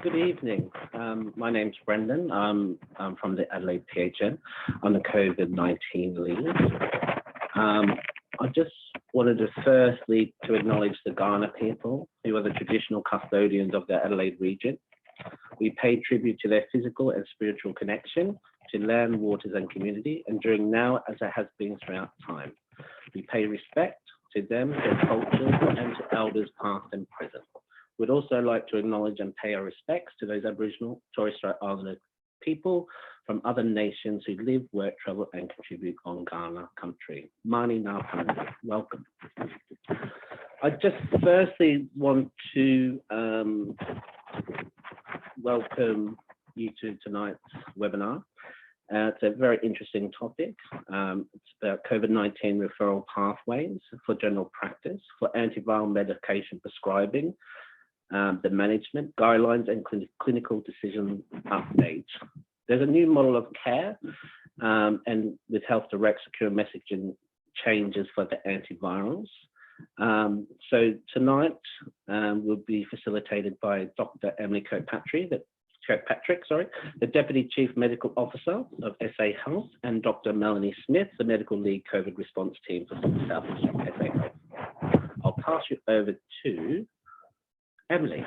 Good evening. My name's Brendan. I'm from the Adelaide PHN on the COVID-19 leave. I just wanted to firstly to acknowledge the Kaurna people, who are the traditional custodians of the Adelaide region. We pay tribute to their physical and spiritual connection to land, waters and community, and during now as it has been throughout time. We pay respect to them, their cultures and to elders past and present. We'd also like to acknowledge and pay our respects to those Aboriginal Torres Strait Islander people from other nations who live, work, travel and contribute on Kaurna country. Mani Ngā welcome. I just firstly want to welcome you to tonight's webinar. It's a very interesting topic. It's about COVID-19 referral pathways for general practice, for antiviral medication prescribing, the management guidelines and clinical decision updates. There's a new model of care and with HealthDirect secure messaging changes for the antivirals. So tonight will be facilitated by Dr. Emily Kirkpatrick, the Deputy Chief Medical Officer of SA Health, and Dr. Melanie Smith, the Medical Lead COVID Response Team for South Australia SA Health. I'll pass you over to Emily.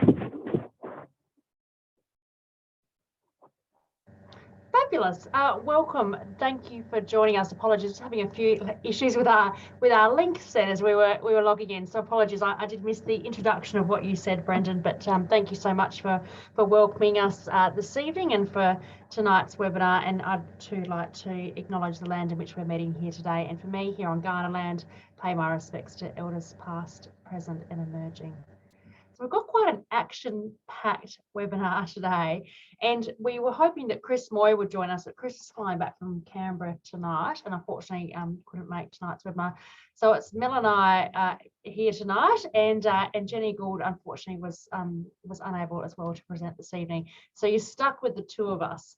Fabulous. Welcome. Thank you for joining us. Apologies, having a few issues with our link set as we were logging in. So apologies, I did miss the introduction of what you said, Brendan. But thank you so much for welcoming us this evening and for tonight's webinar. And I'd too like to acknowledge the land in which we're meeting here today. And for me here on Kaurna land, pay my respects to elders past, present, and emerging. So we've got quite an action-packed webinar today, and we were hoping that Chris Moy would join us, but Chris is flying back from Canberra tonight, and unfortunately couldn't make tonight's webinar. So it's Mel and I here tonight, and Jenny Gould unfortunately was unable as well to present this evening. So you're stuck with the two of us.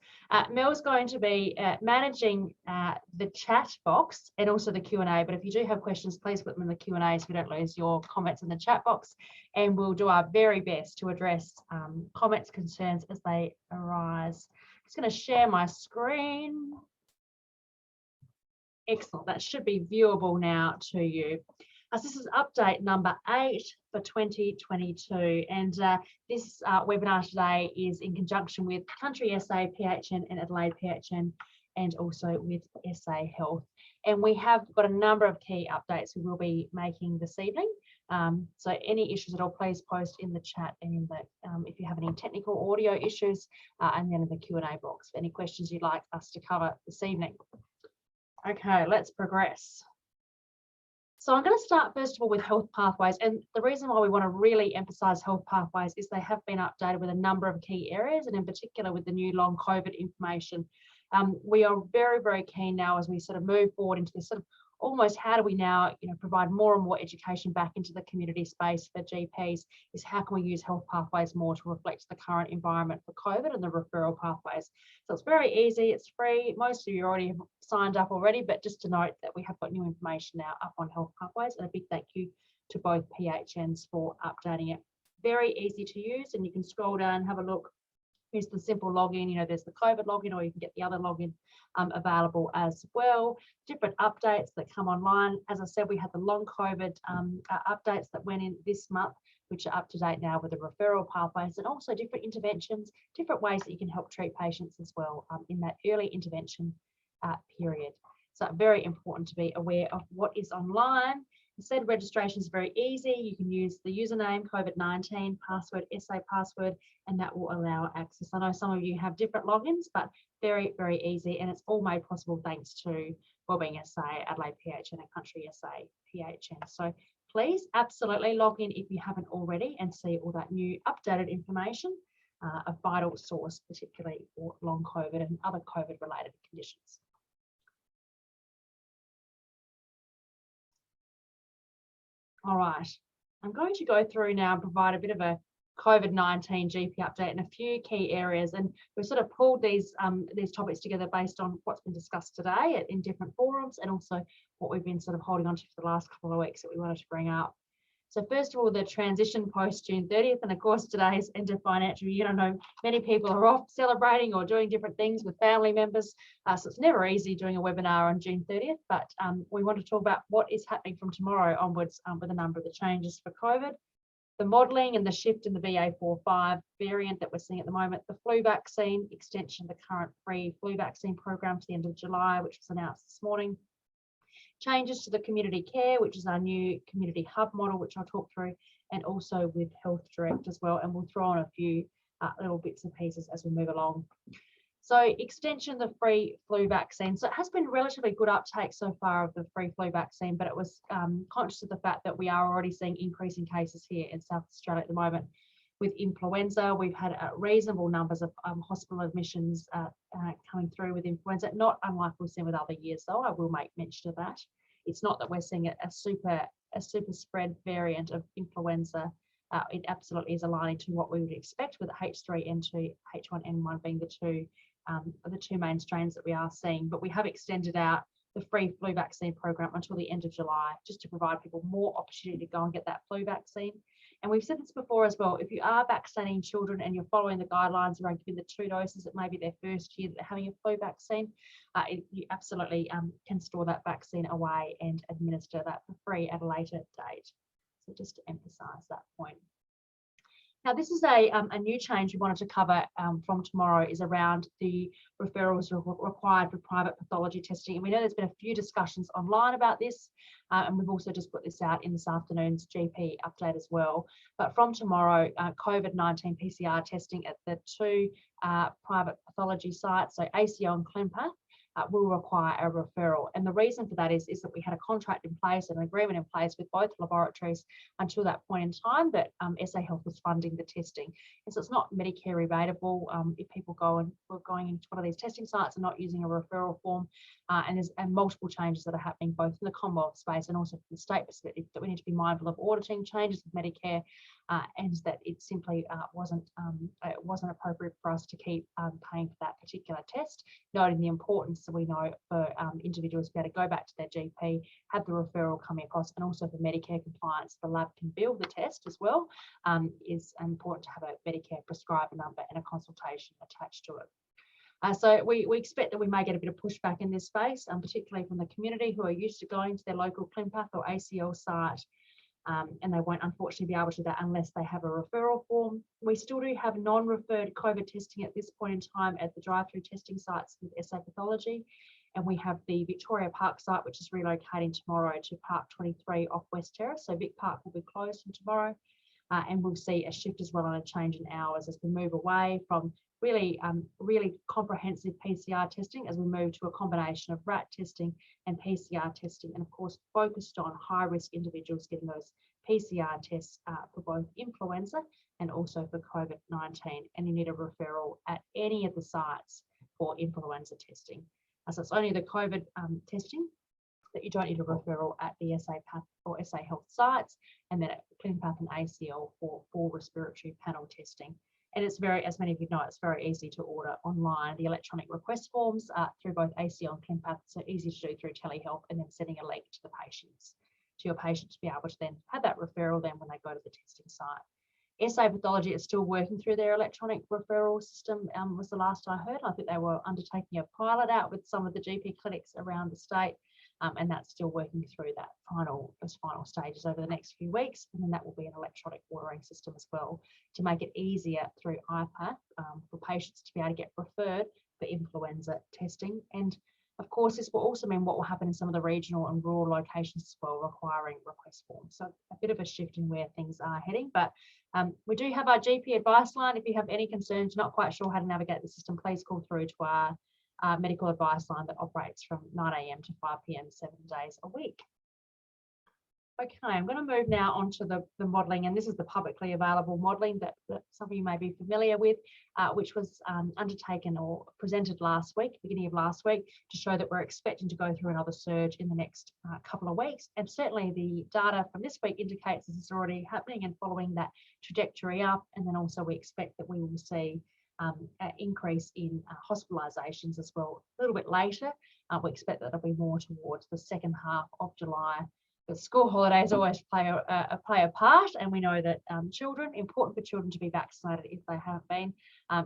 Mel's going to be managing the chat box and also the Q&A. But if you do have questions, please put them in the Q&A so we don't lose your comments in the chat box. And we'll do our very best to address comments, concerns as they arise. I'm just going to share my screen. Excellent. That should be viewable now to you. This is update number 8 for 2022, and this webinar today is in conjunction with Country SA PHN and Adelaide PHN, and also with SA Health. And we have got a number of key updates we will be making this evening. So any issues at all, please post in the chat and in the if you have any technical audio issues, and then in the Q&A box for any questions you'd like us to cover this evening. Okay, let's progress. So I'm going to start first of all with health pathways, and the reason why we want to really emphasise health pathways is they have been updated with a number of key areas, and in particular with the new long COVID information. We are very, very keen now as we sort of move forward into this sort of almost how do we now provide more and more education back into the community space for GPs, is how can we use health pathways more to reflect the current environment for COVID and the referral pathways. So it's very easy, it's free. Most of you already have signed up already, but just to note that we have got new information now up on health pathways, and a big thank you to both PHNs for updating it. Very easy to use, and you can scroll down and have a look. Here's the simple login, there's the COVID login, or you can get the other login available as well. Different updates that come online. As I said, we had the long COVID updates that went in this month, which are up to date now with the referral pathways, and also different interventions, different ways that you can help treat patients as well in that early intervention period. So very important to be aware of what is online. Said registration is very easy. You can use the username, COVID-19, password, SA password, and that will allow access. I know some of you have different logins, but very, very easy. And it's all made possible thanks to Wellbeing SA, Adelaide PHN, and Country SA PHN. So please absolutely log in if you haven't already and see all that new updated information, a vital source, particularly for long COVID and other COVID related conditions. All right, I'm going to go through now and provide a bit of a COVID-19 GP update in a few key areas, and we've sort of pulled these topics together based on what's been discussed today in different forums, and also what we've been sort of holding on to for the last couple of weeks that we wanted to bring up. So first of all, the transition post June 30th, and of course today's end of financial year. I know many people are off celebrating or doing different things with family members, so it's never easy doing a webinar on June 30th, but we want to talk about what is happening from tomorrow onwards with a number of the changes for COVID, the modelling and the shift in the BA.4/5 variant that we're seeing at the moment, the flu vaccine, extension of the current free flu vaccine program to the end of July, which was announced this morning, changes to the community care, which is our new community hub model, which I'll talk through, and also with HealthDirect as well. And we'll throw on a few little bits and pieces as we move along. So extension of the free flu vaccine. So it has been relatively good uptake so far of the free flu vaccine, but it was conscious of the fact that we are already seeing increasing cases here in South Australia at the moment. With influenza, we've had reasonable numbers of hospital admissions coming through with influenza, not unlike we've seen with other years, though. I will make mention of that. It's not that we're seeing a super spread variant of influenza. It absolutely is aligning to what we would expect with H3N2, H1N1 being the two main strains that we are seeing. But we have extended out the free flu vaccine program until the end of July, just to provide people more opportunity to go and get that flu vaccine. And we've said this before as well, if you are vaccinating children and you're following the guidelines around giving the 2 doses, it may be their first year that they're having a flu vaccine, you absolutely can store that vaccine away and administer that for free at a later date. So just to emphasise that point. Now, this is a new change we wanted to cover from tomorrow, is around the referrals required for private pathology testing. And we know there's been a few discussions online about this, and we've also just put this out in this afternoon's GP update as well. But from tomorrow, COVID-19 PCR testing at the 2 private pathology sites, so ACO and Clinpath, will require a referral. And the reason for that is that we had a contract in place and an agreement in place with both laboratories until that point in time that SA Health was funding the testing. And so it's not Medicare rebatable if people we're going into one of these testing sites and not using a referral form. And there's multiple changes that are happening both in the Commonwealth space and also from the state perspective, that we need to be mindful of auditing changes with Medicare, and that it simply wasn't appropriate for us to keep paying for that particular test, noting the importance that we know for individuals to be able to go back to their GP, have the referral coming across, and also for Medicare compliance, the lab can bill the test as well. Is important to have a Medicare prescriber number and a consultation attached to it. So we expect that we may get a bit of pushback in this space, particularly from the community who are used to going to their local Clinpath or ACL site, and they won't unfortunately be able to do that unless they have a referral form. We still do have non-referred COVID testing at this point in time at the drive-through testing sites with SA Pathology, and we have the Victoria Park site, which is relocating tomorrow to Park 23 off West Terrace. So Vic Park will be closed from tomorrow, and we'll see a shift as well and a change in hours as we move away from really comprehensive PCR testing, as we move to a combination of RAT testing and PCR testing, and of course focused on high-risk individuals getting those PCR tests for both influenza and also for COVID-19, and you need a referral at any of the sites for influenza testing. So it's only the COVID testing that you don't need a referral at the SA Path or SA Health sites, and then at Clinpath and ACL for respiratory panel testing. And it's very, as many of you know, it's very easy to order online. The electronic request forms through both ACL and Clinpath, so easy to do through telehealth, and then sending a link to your patient to be able to then have that referral then when they go to the testing site. SA Pathology is still working through their electronic referral system, was the last I heard. I think they were undertaking a pilot out with some of the GP clinics around the state, and that's still working through those final stages over the next few weeks. And then that will be an electronic ordering system as well to make it easier through iPath for patients to be able to get referred for influenza testing. And of course, this will also mean what will happen in some of the regional and rural locations as well, requiring request forms. So a bit of a shift in where things are heading, but we do have our GP advice line. If you have any concerns, not quite sure how to navigate the system, please call through to our medical advice line that operates from 9 AM to 5 PM 7 days a week. Okay, I'm going to move now onto the modelling, and this is the publicly available modelling that some of you may be familiar with, which was undertaken or presented last week, beginning of last week, to show that we're expecting to go through another surge in the next couple of weeks. And certainly the data from this week indicates this is already happening and following that trajectory up. And then also we expect that we will see an increase in hospitalisations as well a little bit later. We expect that it'll be more towards the second half of July the school holidays always play a part, and we know that children, important for children to be vaccinated if they haven't been,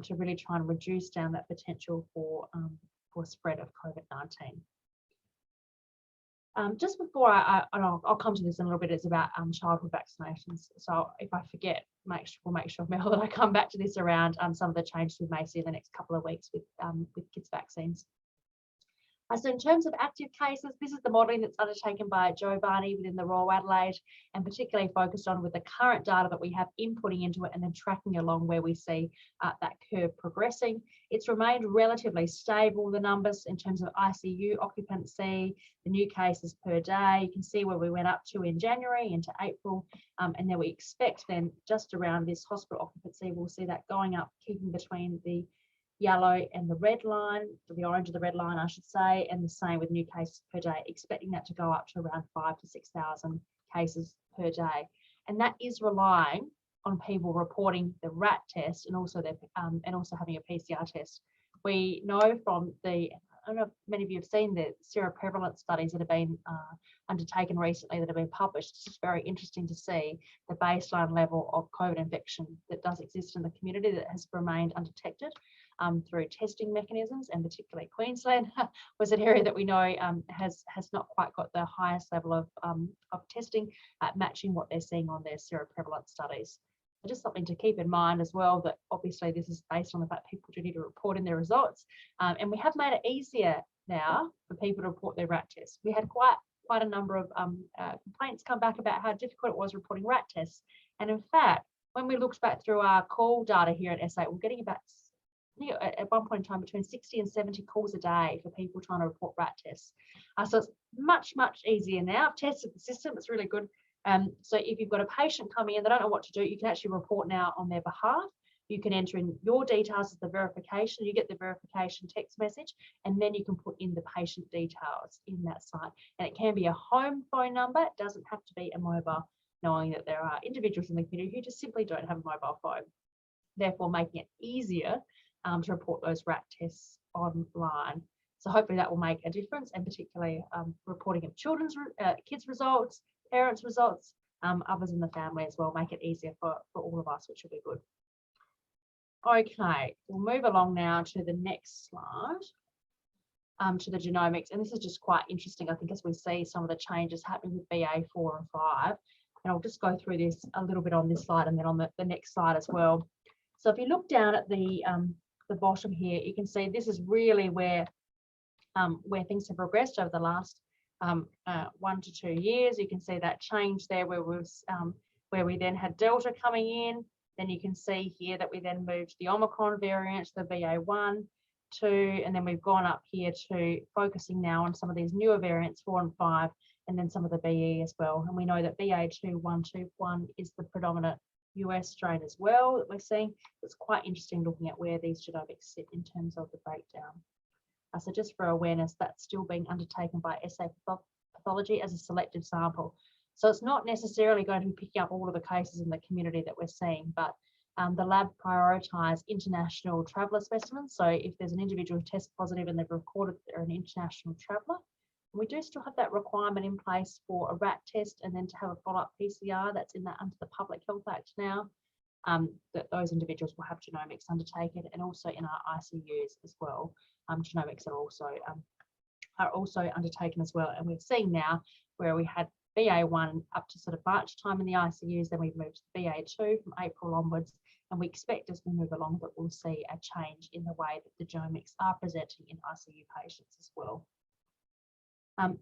to really try and reduce down that potential for spread of COVID-19. Just before I'll come to this in a little bit, it's about childhood vaccinations. So if I forget, we'll make sure, Mel, that I come back to this around some of the changes we may see in the next couple of weeks with kids' vaccines. So in terms of active cases, this is the modelling that's undertaken by Joe Barney within the Royal Adelaide, and particularly focused on with the current data that we have inputting into it and then tracking along where we see that curve progressing. It's remained relatively stable, the numbers in terms of ICU occupancy, the new cases per day. You can see where we went up to in January into April, and then we expect then just around this hospital occupancy, we'll see that going up, keeping between the yellow and the red line, the orange and the red line, I should say, and the same with new cases per day, expecting that to go up to around 5,000 to 6,000 cases per day. And that is relying on people reporting the RAT test and also having a PCR test. We know from I don't know if many of you have seen the seroprevalence studies that have been undertaken recently that have been published. It's just very interesting to see the baseline level of COVID infection that does exist in the community that has remained undetected through testing mechanisms, and particularly Queensland was an area that we know has not quite got the highest level of testing at matching what they're seeing on their seroprevalence studies. So just something to keep in mind as well, that obviously this is based on the fact people do need to report in their results, and we have made it easier now for people to report their RAT tests. We had quite a number of complaints come back about how difficult it was reporting RAT tests, and in fact, when we looked back through our call data here at SA, we're getting about at one point in time between 60 and 70 calls a day for people trying to report RAT tests. So it's much easier now. I've tested the system, it's really good. So if you've got a patient coming in, they don't know what to do, you can actually report now on their behalf. You can enter in your details as the verification, you get the verification text message, and then you can put in the patient details in that site. And it can be a home phone number, it doesn't have to be a mobile, knowing that there are individuals in the community who just simply don't have a mobile phone, therefore making it easier to report those RAT tests online. So hopefully that will make a difference, and particularly reporting of kids' results, parents' results, others in the family as well, make it easier for all of us, which will be good. Okay, we'll move along now to the next slide, to the genomics. And this is just quite interesting, I think, as we see some of the changes happening with BA4 and 5. And I'll just go through this a little bit on this slide and then on the next slide as well. So if you look down at the bottom here, you can see this is really where things have progressed over the last 1 to 2 years. You can see that change there where we then had Delta coming in. Then you can see here that we then moved to the Omicron variant, the BA1, 2, and then we've gone up here to focusing now on some of these newer variants, 4 and 5, and then some of the BE as well. And we know that BA2.121 is the predominant US strain as well that we're seeing. It's quite interesting looking at where these genomics sit in terms of the breakdown. So just for awareness, that's still being undertaken by SA Pathology as a selected sample. So it's not necessarily going to be picking up all of the cases in the community that we're seeing, but the lab prioritise international traveller specimens. So if there's an individual who tests positive and they've recorded that they're an international traveller, we do still have that requirement in place for a RAT test and then to have a follow-up PCR that's in that under the Public Health Act now, that those individuals will have genomics undertaken, and also in our ICUs as well. Genomics are also undertaken as well. And we're seeing now where we had BA1 up to sort of March time in the ICUs, then we've moved to BA2 from April onwards, and we expect as we move along that we'll see a change in the way that the genomics are presenting in ICU patients as well.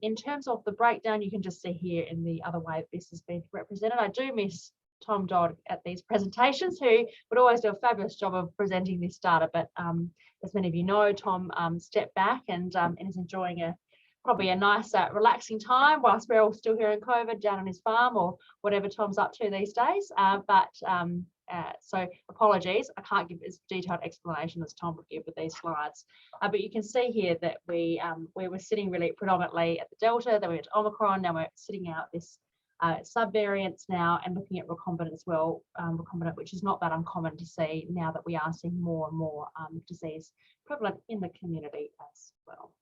In terms of the breakdown, you can just see here in the other way this has been represented. I do miss Tom Dodd at these presentations, who would always do a fabulous job of presenting this data, but as many of you know, Tom stepped back and is enjoying probably a nice relaxing time whilst we're all still here in COVID down on his farm or whatever Tom's up to these days. So apologies, I can't give as detailed explanation as Tom would give with these slides. But you can see here that we were sitting really predominantly at the Delta, then we went to Omicron, now we're sitting out this subvariants now and looking at recombinant as well, recombinant, which is not that uncommon to see now that we are seeing more and more disease prevalent in the community as well.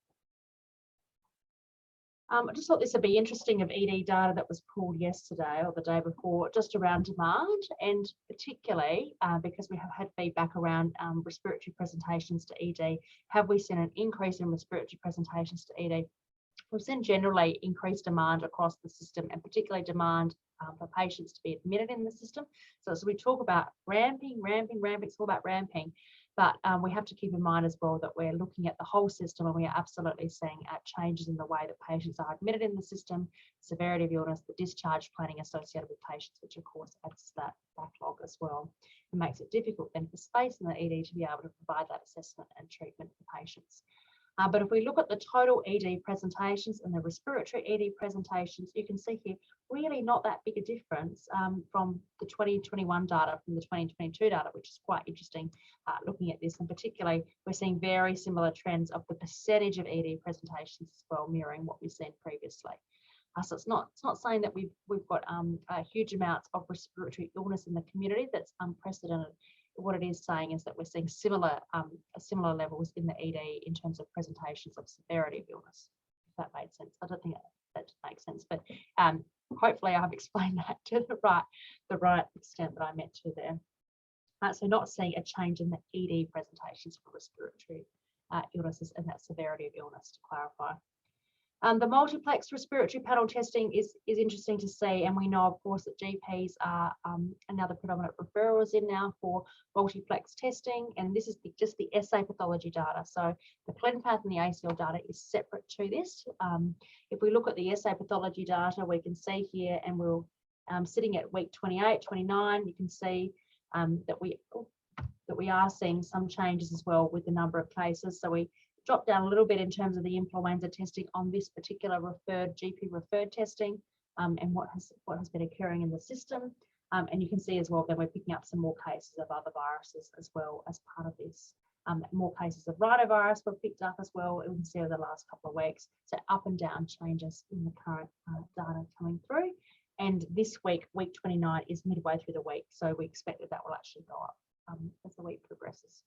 I just thought this would be interesting of ED data that was pulled yesterday or the day before, just around demand, and particularly because we have had feedback around respiratory presentations to ED. Have we seen an increase in respiratory presentations to ED? We've seen generally increased demand across the system, and particularly demand for patients to be admitted in the system. So as we talk about ramping, it's all about ramping. But we have to keep in mind as well that we're looking at the whole system, and we are absolutely seeing changes in the way that patients are admitted in the system, severity of illness, the discharge planning associated with patients, which of course adds to that backlog as well. It makes it difficult then for space in the ED to be able to provide that assessment and treatment for patients. But if we look at the total ED presentations and the respiratory ED presentations, you can see here really not that big a difference from the 2021 data from the 2022 data, which is quite interesting looking at this. And particularly, we're seeing very similar trends of the percentage of ED presentations as well, mirroring what we've seen previously. So it's not saying that we've got huge amounts of respiratory illness in the community that's unprecedented. What it is saying is that we're seeing similar levels in the ED in terms of presentations of severity of illness, if that made sense. I don't think that makes sense, but hopefully I've explained that to the right extent that I meant to there. So not seeing a change in the ED presentations for respiratory illnesses and that severity of illness, to clarify. The multiplex respiratory panel testing is interesting to see, and we know, of course, that GPs are another predominant referrals in now for multiplex testing, and this is just the SA pathology data. So the ClinPath and the ACL data is separate to this. If we look at the SA pathology data, we can see here, and we're sitting at week 28, 29, you can see that we are seeing some changes as well with the number of cases. So we drop down a little bit in terms of the influenza testing on this particular GP referred testing and what has been occurring in the system. And you can see as well that we're picking up some more cases of other viruses as well as part of this. More cases of rhinovirus were picked up as well. We can see over the last couple of weeks. So up and down changes in the current data coming through. And this week, week 29 is midway through the week. So we expect that will actually go up as the week progresses.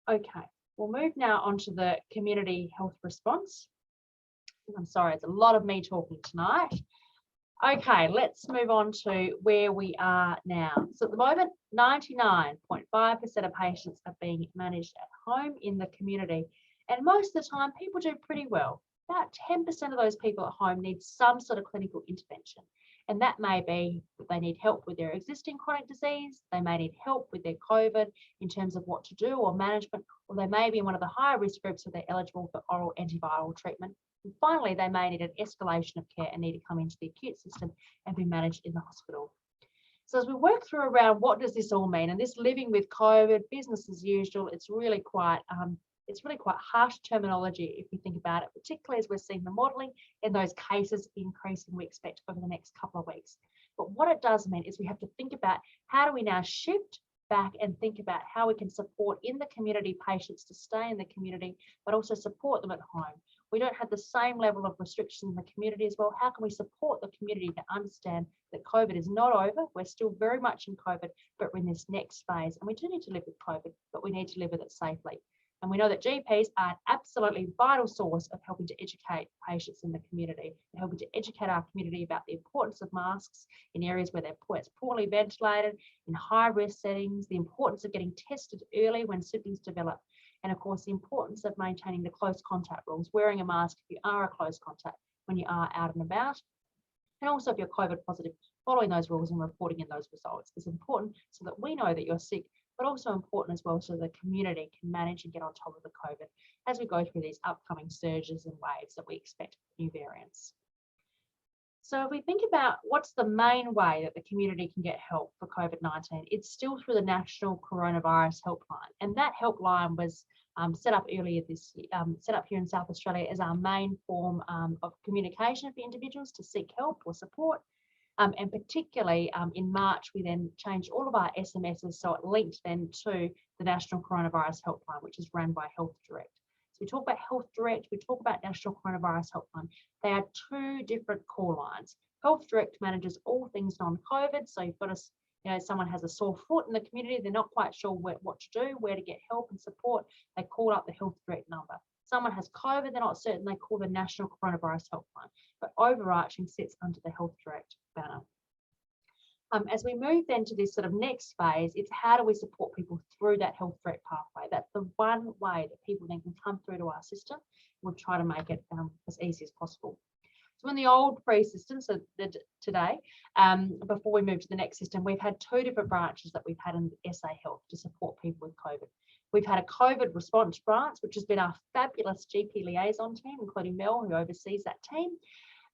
Okay. We'll move now onto the community health response. I'm sorry, it's a lot of me talking tonight. Okay, let's move on to where we are now. So at the moment, 99.5% of patients are being managed at home in the community. And most of the time, people do pretty well. About 10% of those people at home need some sort of clinical intervention. And that may be that they need help with their existing chronic disease, they may need help with their COVID in terms of what to do or management, or they may be in one of the higher risk groups where they're eligible for oral antiviral treatment. And finally, they may need an escalation of care and need to come into the acute system and be managed in the hospital. So as we work through around what does this all mean, and this living with COVID, business as usual, it's really quite harsh terminology if we think about it, particularly as we're seeing the modelling in those cases increasing we expect over the next couple of weeks. But what it does mean is we have to think about how do we now shift back and think about how we can support in the community patients to stay in the community, but also support them at home. We don't have the same level of restrictions in the community as well. How can we support the community to understand that COVID is not over? We're still very much in COVID, but we're in this next phase, and we do need to live with COVID, but we need to live with it safely. And we know that GPs are an absolutely vital source of helping to educate patients in the community, and helping to educate our community about the importance of masks in areas where it's poorly ventilated, in high-risk settings, the importance of getting tested early when symptoms develop, and of course, the importance of maintaining the close contact rules, wearing a mask if you are a close contact when you are out and about, and also if you're COVID positive, following those rules and reporting in those results is important so that we know that you're sick, but also important as well so the community can manage and get on top of the COVID as we go through these upcoming surges and waves that we expect new variants. So if we think about what's the main way that the community can get help for COVID-19, it's still through the National Coronavirus Helpline. And that helpline was set up earlier this year, set up here in South Australia as our main form of communication for individuals to seek help or support. And particularly in March, we then changed all of our SMSs so it linked then to the National Coronavirus Helpline, which is run by HealthDirect. So we talk about HealthDirect, we talk about National Coronavirus Helpline. They are two different call lines. HealthDirect manages all things non-COVID. So you've got someone has a sore foot in the community, they're not quite sure what to do, where to get help and support, they call up the HealthDirect number. someone has COVID, they're not certain, they call the National Coronavirus Helpline, but overarching sits under the HealthDirect banner. As we move then to this sort of next phase, it's how do we support people through that HealthDirect pathway? That's the one way that people then can come through to our system. We'll try to make it as easy as possible. So in the old pre-system, so today, before we move to the next system, we've had two different branches that we've had in SA Health to support people with COVID. We've had a COVID response branch, which has been our fabulous GP liaison team, including Mel, who oversees that team.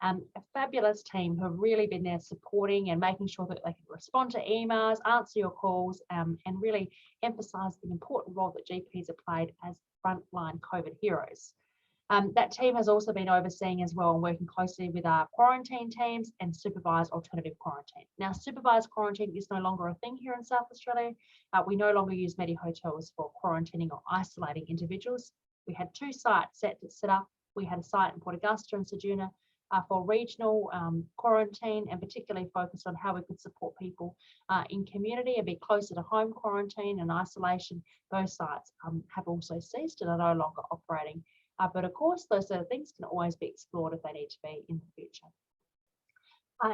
A fabulous team who have really been there supporting and making sure that they can respond to emails, answer your calls, and really emphasise the important role that GPs have played as frontline COVID heroes. That team has also been overseeing as well and working closely with our quarantine teams and supervised alternative quarantine. Now, supervised quarantine is no longer a thing here in South Australia. We no longer use medi-hotels for quarantining or isolating individuals. We had two sites set up. We had a site in Port Augusta and Ceduna for regional quarantine, and particularly focused on how we could support people in community and be closer to home quarantine and isolation. Those sites have also ceased and are no longer operating. But of course, those sort of things can always be explored if they need to be in the future.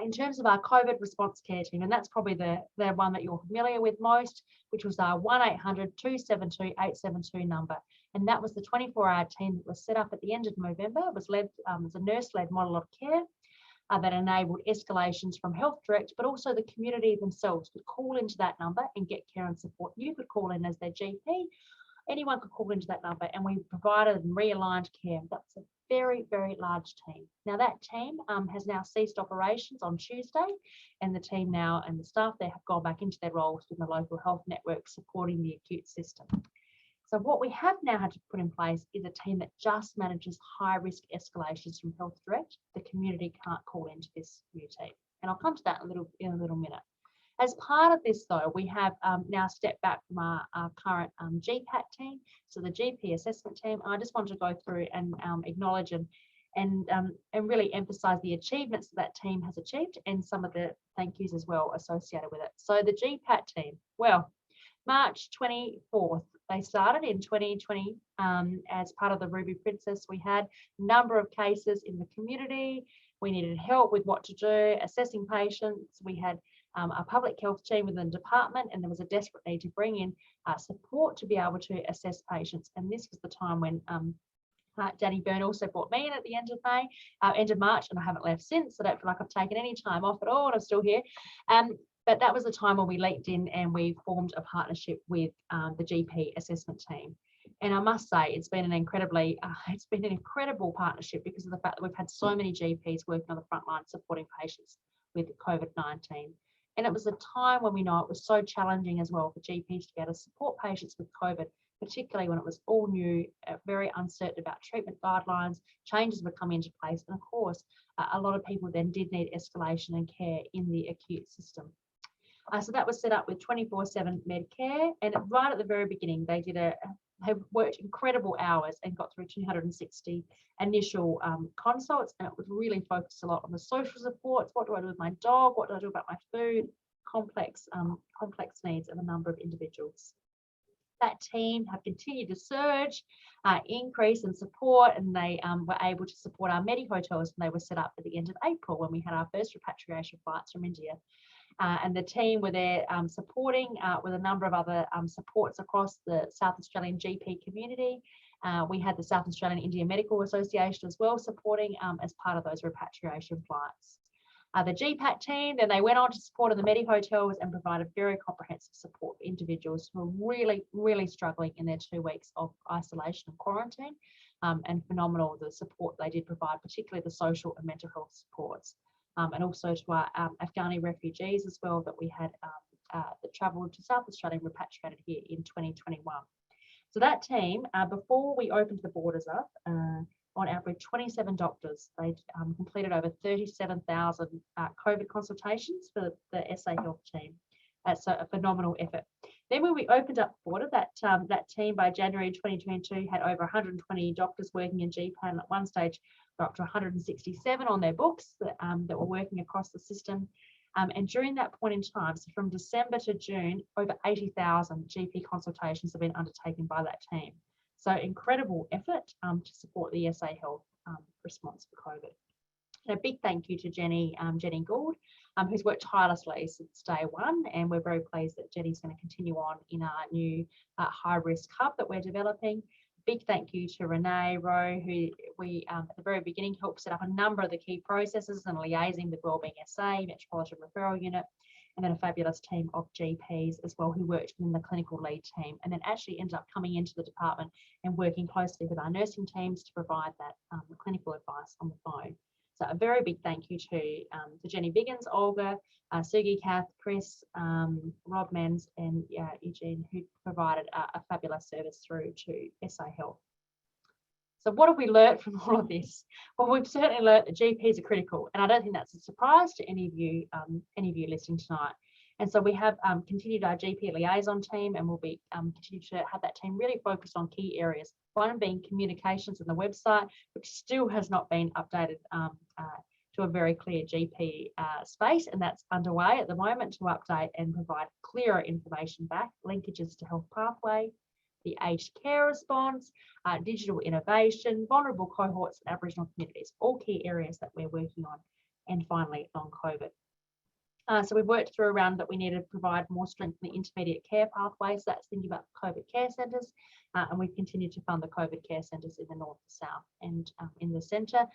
In terms of our COVID response care team, and that's probably the one that you're familiar with most, which was our 1-800-272-872 number. And that was the 24-hour team that was set up at the end of November. It was led as a nurse-led model of care that enabled escalations from HealthDirect, but also the community themselves could call into that number and get care and support. You could call in as their GP. Anyone could call into that number, and we provided and realigned care. That's a very, very large team. Now that team has now ceased operations on Tuesday, and the team now and the staff there have gone back into their roles in the local health network supporting the acute system. So what we have now had to put in place is a team that just manages high-risk escalations from HealthDirect. The community can't call into this new team, and I'll come to that in a little minute. As part of this, though, we have now stepped back from our current Gpat team, so the GP assessment team. I just want to go through and acknowledge and really emphasise the achievements that team has achieved and some of the thank yous as well associated with it. So the Gpat team, well, March 24th, they started in 2020 as part of the Ruby Princess. We had a number of cases in the community. We needed help with what to do, assessing patients. We had a public health team within the department, and there was a desperate need to bring in support to be able to assess patients. And this was the time when Danny Byrne also brought me in at the end of March, and I haven't left since. So I don't feel like I've taken any time off at all, and I'm still here. But that was the time when we leaped in and we formed a partnership with the GP assessment team. And I must say, it's been an incredible partnership because of the fact that we've had so many GPs working on the front line supporting patients with COVID-19. And it was a time when we know it was so challenging as well for GPs to be able to support patients with COVID, particularly when it was all new, very uncertain about treatment guidelines, changes were coming into place. And of course, a lot of people then did need escalation and care in the acute system. So that was set up with 24/7 med care. And right at the very beginning, they have worked incredible hours and got through 260 initial consults, and it was really focused a lot on the social supports. What do I do with my dog? What do I do about my food? Complex needs of a number of individuals. That team have continued to surge, increase in support, and they were able to support our medi-hotels when they were set up at the end of April when we had our first repatriation flights from India. And the team were there supporting with a number of other supports across the South Australian GP community. We had the South Australian Indian Medical Association as well supporting as part of those repatriation flights. The Gpat team, then they went on to support in the medi-hotels and provided very comprehensive support for individuals who were really, really struggling in their 2 weeks of isolation and quarantine, and phenomenal the support they did provide, particularly the social and mental health supports. And also to our Afghani refugees as well that we had that travelled to South Australia and repatriated here in 2021. So that team, before we opened the borders up, on average 27 doctors, they completed over 37,000 COVID consultations for the SA Health team. That's a phenomenal effort. Then when we opened up the border, that team by January 2022 had over 120 doctors working in Gpat, and at one stage got up to 167 on their books that were working across the system. And during that point in time, so from December to June, over 80,000 GP consultations have been undertaken by that team. So incredible effort to support the SA Health response for COVID. And a big thank you to Jenny Gould, who's worked tirelessly since day one, and we're very pleased that Jenny's going to continue on in our new high-risk hub that we're developing. Big thank you to Renee Rowe, who we at the very beginning helped set up a number of the key processes and liaising with Wellbeing SA, Metropolitan Referral Unit, and then a fabulous team of GPs as well who worked within the clinical lead team, and then actually ended up coming into the department and working closely with our nursing teams to provide that clinical advice on the phone. So a very big thank you to Jenny Biggins, Olga, Sugi, Kath, Chris, Rob Menz, and Eugene, who provided a fabulous service through to SA Health. So what have we learnt from all of this? Well, we've certainly learnt that GPs are critical, and I don't think that's a surprise to any of you listening tonight. And so we have continued our GP liaison team, and we'll be continue to have that team really focused on key areas. One being communications and the website, which still has not been updated to a very clear GP space, and that's underway at the moment to update and provide clearer information back, linkages to health pathway, the aged care response, digital innovation, vulnerable cohorts and Aboriginal communities, all key areas that we're working on. And finally, long COVID. So we've worked through around that we need to provide more strength in the intermediate care pathways. That's thinking about COVID care centres, and we've continued to fund the COVID care centres in the north, the south, and in the centre,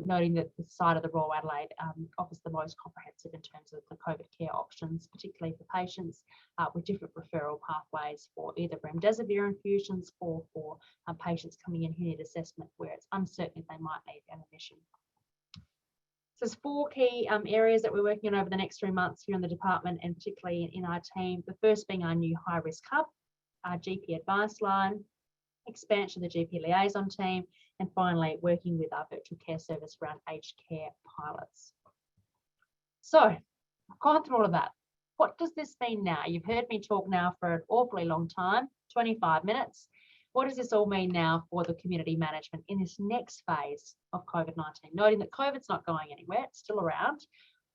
noting that the side of the Royal Adelaide offers the most comprehensive in terms of the COVID care options, particularly for patients with different referral pathways for either remdesivir infusions or for patients coming in who need assessment where it's uncertain if they might need an admission. So there's 4 key areas that we're working on over the next 3 months here in the department, and particularly in our team. The first being our new high-risk hub, our GP advice line, expansion of the GP liaison team, and finally working with our virtual care service around aged care pilots. So I've gone through all of that. What does this mean now? You've heard me talk now for an awfully long time, 25 minutes. What does this all mean now for the community management in this next phase of COVID-19? Noting that COVID's not going anywhere, it's still around,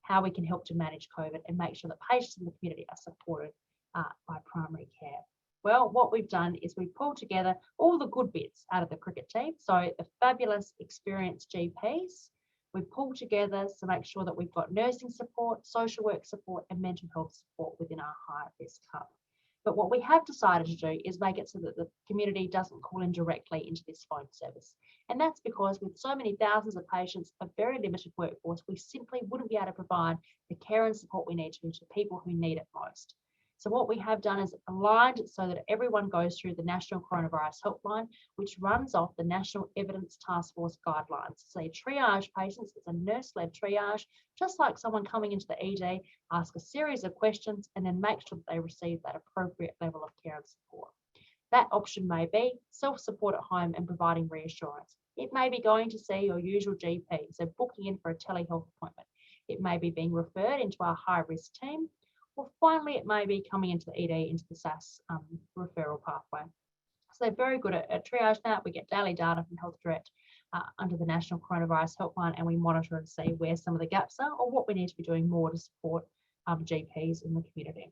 how we can help to manage COVID and make sure that patients in the community are supported by primary care. Well, what we've done is we've pulled together all the good bits out of the cricket team. So the fabulous experienced GPs, we've pulled together to make sure that we've got nursing support, social work support, and mental health support within our high-risk hub. But what we have decided to do is make it so that the community doesn't call in directly into this phone service. And that's because with so many thousands of patients, a very limited workforce, we simply wouldn't be able to provide the care and support we need to people who need it most. So what we have done is aligned it so that everyone goes through the National Coronavirus Helpline, which runs off the National Evidence Task Force guidelines. So triage patients, it's a nurse-led triage, just like someone coming into the ED, ask a series of questions and then make sure that they receive that appropriate level of care and support. That option may be self-support at home and providing reassurance. It may be going to see your usual GP, so booking in for a telehealth appointment. It may be being referred into our high-risk team, or finally, it may be coming into the ED, into the SAS referral pathway. So they're very good at triage now. We get daily data from HealthDirect under the National Coronavirus Helpline, and we monitor and see where some of the gaps are or what we need to be doing more to support GPs in the community.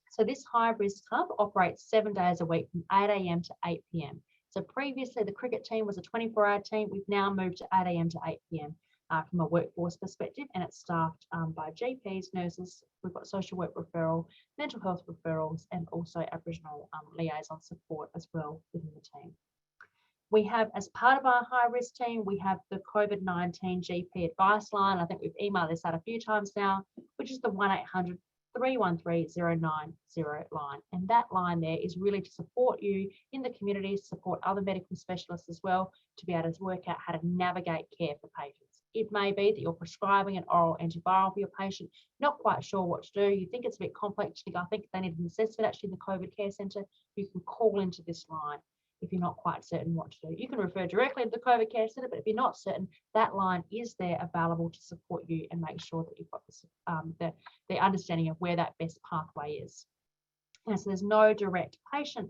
So this high-risk hub operates 7 days a week from 8 a.m. to 8 p.m. So previously, the cricket team was a 24-hour team. We've now moved to 8 a.m. to 8 p.m. From a workforce perspective, and it's staffed by GPs, nurses. We've got social work referral, mental health referrals, and also Aboriginal liaison support as well within the team. We have, as part of our high-risk team, we have the COVID-19 GP advice line. I think we've emailed this out a few times now, which is the 1800 313 090 line. And that line there is really to support you in the community, support other medical specialists as well, to be able to work out how to navigate care for patients. It may be that you're prescribing an oral antiviral for your patient, not quite sure what to do. You think it's a bit complex. I think they need an assessment actually in the COVID care centre. You can call into this line if you're not quite certain what to do. You can refer directly to the COVID care centre, but if you're not certain, that line is there available to support you and make sure that you've got the understanding of where that best pathway is. And so there's no patient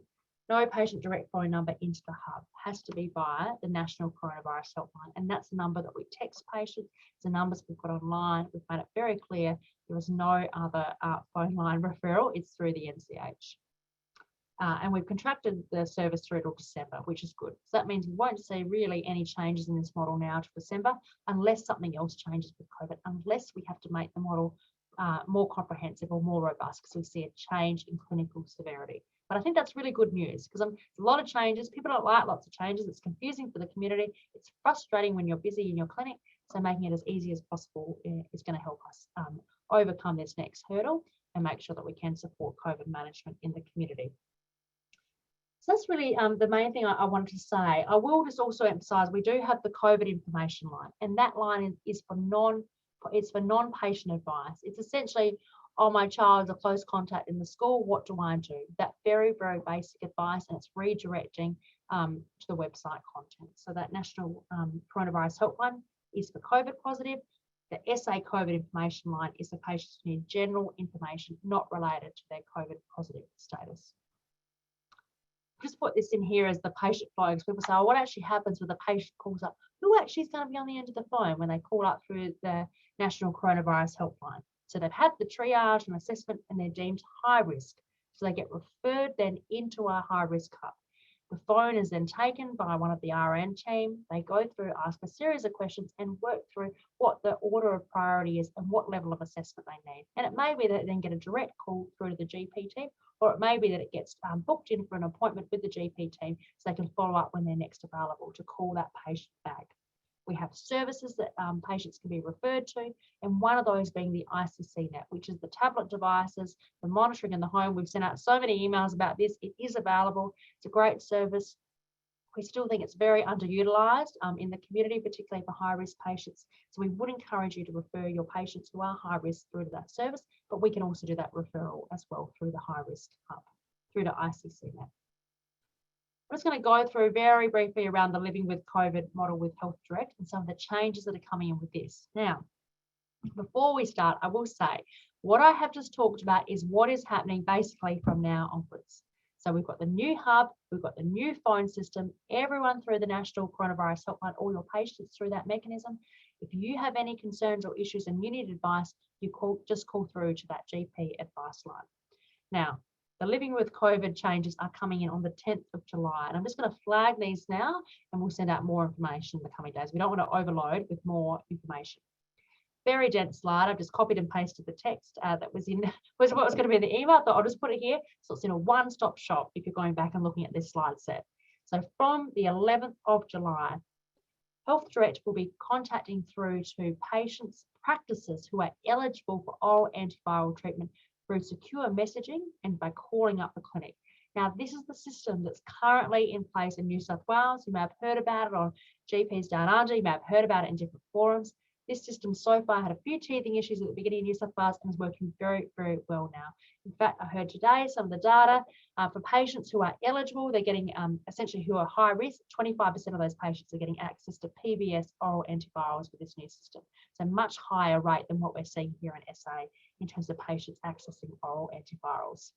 direct phone number into the hub. It has to be via the National Coronavirus Helpline, and that's the number that we text patients. It's the numbers we've got online. We've made it very clear there is no other phone line referral. It's through the NCH. And we've contracted the service through till December, which is good. So that means we won't see really any changes in this model now to December, unless something else changes with COVID, unless we have to make the model more comprehensive or more robust because we see a change in clinical severity. But I think that's really good news because there's a lot of changes. People don't like lots of changes. It's confusing for the community. It's frustrating when you're busy in your clinic. So making it as easy as possible is going to help us overcome this next hurdle and make sure that we can support COVID management in the community. So that's really the main thing I wanted to say. I will just also emphasise we do have the COVID information line, and that line is for non-patient advice. It's essentially, oh, my child's a close contact in the school, what do I do? That very, very basic advice, and it's redirecting to the website content. So that National Coronavirus Helpline is for COVID positive. The SA COVID information line is for patients who need general information not related to their COVID positive status. Just put this in here as the patient flow, because people say, oh, what actually happens when the patient calls up? Who actually is going to be on the end of the phone when they call up through the National Coronavirus Helpline? So they've had the triage and assessment and they're deemed high risk. So they get referred then into our high risk hub. The phone is then taken by one of the RN team. They go through, ask a series of questions and work through what the order of priority is and what level of assessment they need. And it may be that they then get a direct call through to the GP team, or it may be that it gets booked in for an appointment with the GP team so they can follow up when they're next available to call that patient back. We have services that patients can be referred to, and one of those being the Iccnet, which is the tablet devices, the monitoring in the home. We've sent out so many emails about this. It is available. It's a great service. We still think it's very underutilised in the community, particularly for high-risk patients. So we would encourage you to refer your patients who are high-risk through to that service, but we can also do that referral as well through the high-risk hub, through to Iccnet. I'm just going to go through very briefly around the Living with COVID model with HealthDirect and some of the changes that are coming in with this. Now, before we start, I will say what I have just talked about is what is happening basically from now onwards. So we've got the new hub, we've got the new phone system, everyone through the National Coronavirus Helpline, all your patients through that mechanism. If you have any concerns or issues and you need advice, you just call through to that GP advice line. Now, the Living with COVID changes are coming in on the 10th of July. And I'm just going to flag these now and we'll send out more information in the coming days. We don't want to overload with more information. Very dense slide. I've just copied and pasted the text that was what was going to be in the email. I thought I'll just put it here. So it's in a one-stop shop if you're going back and looking at this slide set. So from the 11th of July, HealthDirect will be contacting through to patients, practices who are eligible for oral antiviral treatment through secure messaging and by calling up the clinic. Now, this is the system that's currently in place in New South Wales. You may have heard about it on GPs Down Under. You may have heard about it in different forums. This system so far had a few teething issues at the beginning of New South Wales and is working very, very well now. In fact, I heard today some of the data for patients who are eligible, they're getting essentially who are high risk, 25% of those patients are getting access to PBS oral antivirals with this new system. So much higher rate than what we're seeing here in SA in terms of patients accessing oral antivirals.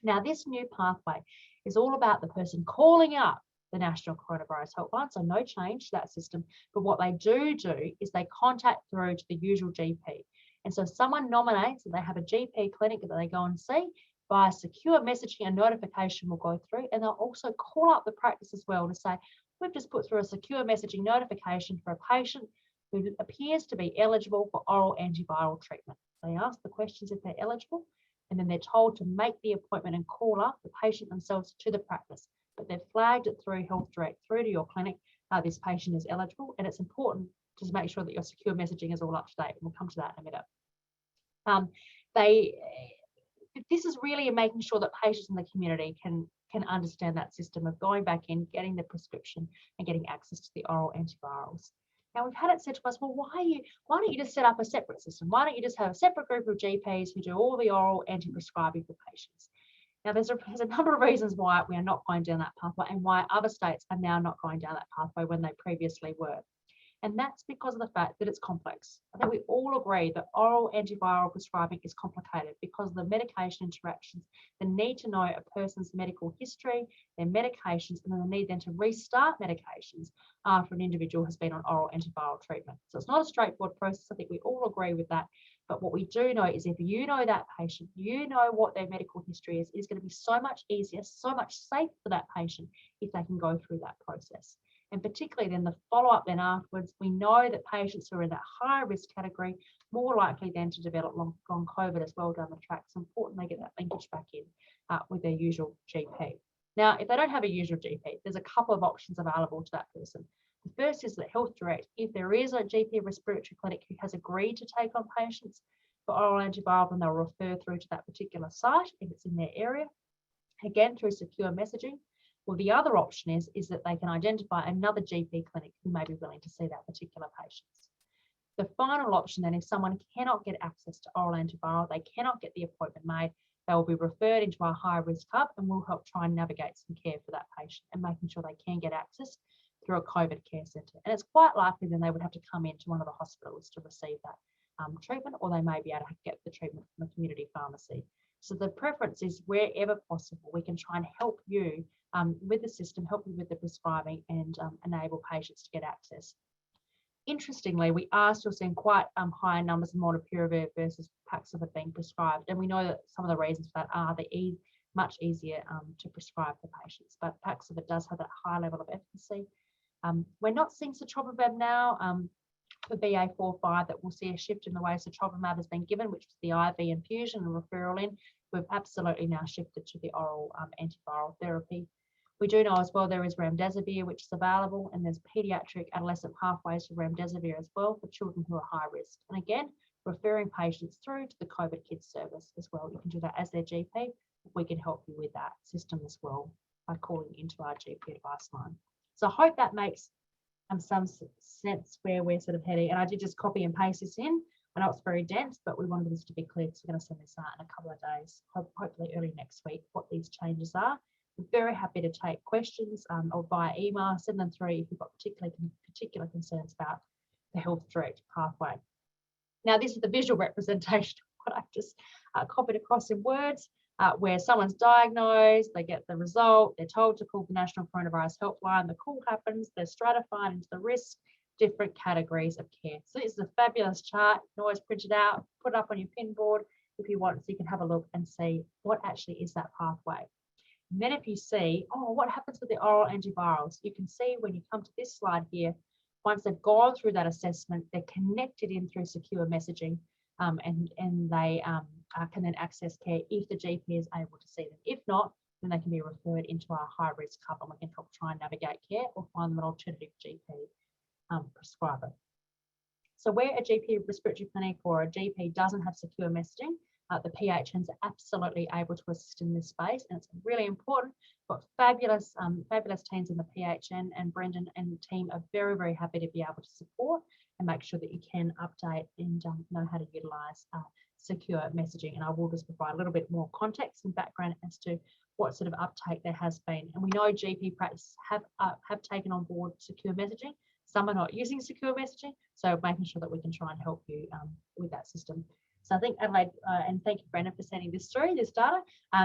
Now, this new pathway is all about the person calling up the National Coronavirus Helpline, so no change to that system. But what they do is they contact through to the usual GP. And so if someone nominates that they have a GP clinic that they go and see, via secure messaging, a notification will go through, and they'll also call up the practice as well to say, we've just put through a secure messaging notification for a patient who appears to be eligible for oral antiviral treatment. They ask the questions if they're eligible, and then they're told to make the appointment and call up the patient themselves to the practice. But they've flagged it through HealthDirect, through to your clinic, this patient is eligible, and it's important to make sure that your secure messaging is all up to date. We'll come to that in a minute. This is really making sure that patients in the community can understand that system of going back in, getting the prescription and getting access to the oral antivirals. Now, we've had it said to us, well, why don't you just set up a separate system? Why don't you just have a separate group of GPs who do all the oral anti-prescribing for patients? Now, there's a number of reasons why we are not going down that pathway and why other states are now not going down that pathway when they previously were. And that's because of the fact that it's complex. I think we all agree that oral antiviral prescribing is complicated because of the medication interactions, the need to know a person's medical history, their medications, and then the need then to restart medications after an individual has been on oral antiviral treatment. So it's not a straightforward process. I think we all agree with that. But what we do know is if you know that patient, you know what their medical history is, it's going to be so much easier, so much safer for that patient if they can go through that process. And particularly then the follow-up then afterwards, we know that patients who are in that higher risk category, more likely then to develop long COVID as well down the track. It's important they get that linkage back in with their usual GP. Now, if they don't have a usual GP, there's a couple of options available to that person. The first is that HealthDirect, if there is a GP respiratory clinic who has agreed to take on patients for oral antiviral, then they'll refer through to that particular site if it's in their area, again through secure messaging. Well, the other option is that they can identify another GP clinic who may be willing to see that particular patient. The final option then, if someone cannot get access to oral antiviral, they cannot get the appointment made, they will be referred into our high risk hub and we'll help try and navigate some care for that patient and making sure they can get access through a COVID care centre. And it's quite likely then they would have to come into one of the hospitals to receive that treatment, or they may be able to get the treatment from a community pharmacy. So the preference is wherever possible, we can try and help you with the system, help you with the prescribing and enable patients to get access. Interestingly, we are still seeing quite high numbers of molnupiravir versus Paxlovid being prescribed. And we know that some of the reasons for that are much easier to prescribe for patients. But Paxlovid does have that high level of efficacy. We're not seeing sotrovimab now for BA.4/5 that we'll see a shift in the way sotrovimab has been given, which was the IV infusion and referral in. We've absolutely now shifted to the oral antiviral therapy. We do know as well there is remdesivir, which is available, and there's pediatric adolescent pathways for remdesivir as well for children who are high risk. And again, referring patients through to the COVID Kids service as well. You can do that as their GP. We can help you with that system as well by calling into our GP advice line. So I hope that makes some sense where we're sort of heading. And I did just copy and paste this in. I know it's very dense, but we wanted this to be clear, so we're going to send this out in a couple of days, hopefully early next week, what these changes are. We're very happy to take questions or via email, send them through if you've got particular concerns about the HealthDirect pathway. Now, this is the visual representation of what I've just copied across in words, where someone's diagnosed, they get the result, they're told to call the National Coronavirus Helpline, the call happens, they're stratified into the risk, different categories of care. So this is a fabulous chart. You can always print it out, put it up on your pin board if you want, so you can have a look and see what actually is that pathway. And then if you see, oh, what happens with the oral antivirals? You can see when you come to this slide here, once they've gone through that assessment, they're connected in through secure messaging and they can then access care if the GP is able to see them. If not, then they can be referred into our high risk hub and we can help try and navigate care or find them an alternative GP prescriber. So where a GP respiratory clinic or a GP doesn't have secure messaging, the PHNs are absolutely able to assist in this space, and it's really important. We've got fabulous teams in the PHN, and Brendan and the team are very, very happy to be able to support and make sure that you can update and know how to utilise secure messaging. And I will just provide a little bit more context and background as to what sort of uptake there has been. And we know GP practices have taken on board secure messaging. Some are not using secure messaging, so making sure that we can try and help you with that system. So I think Adelaide, and thank you, Brendan, for sending this through, this data.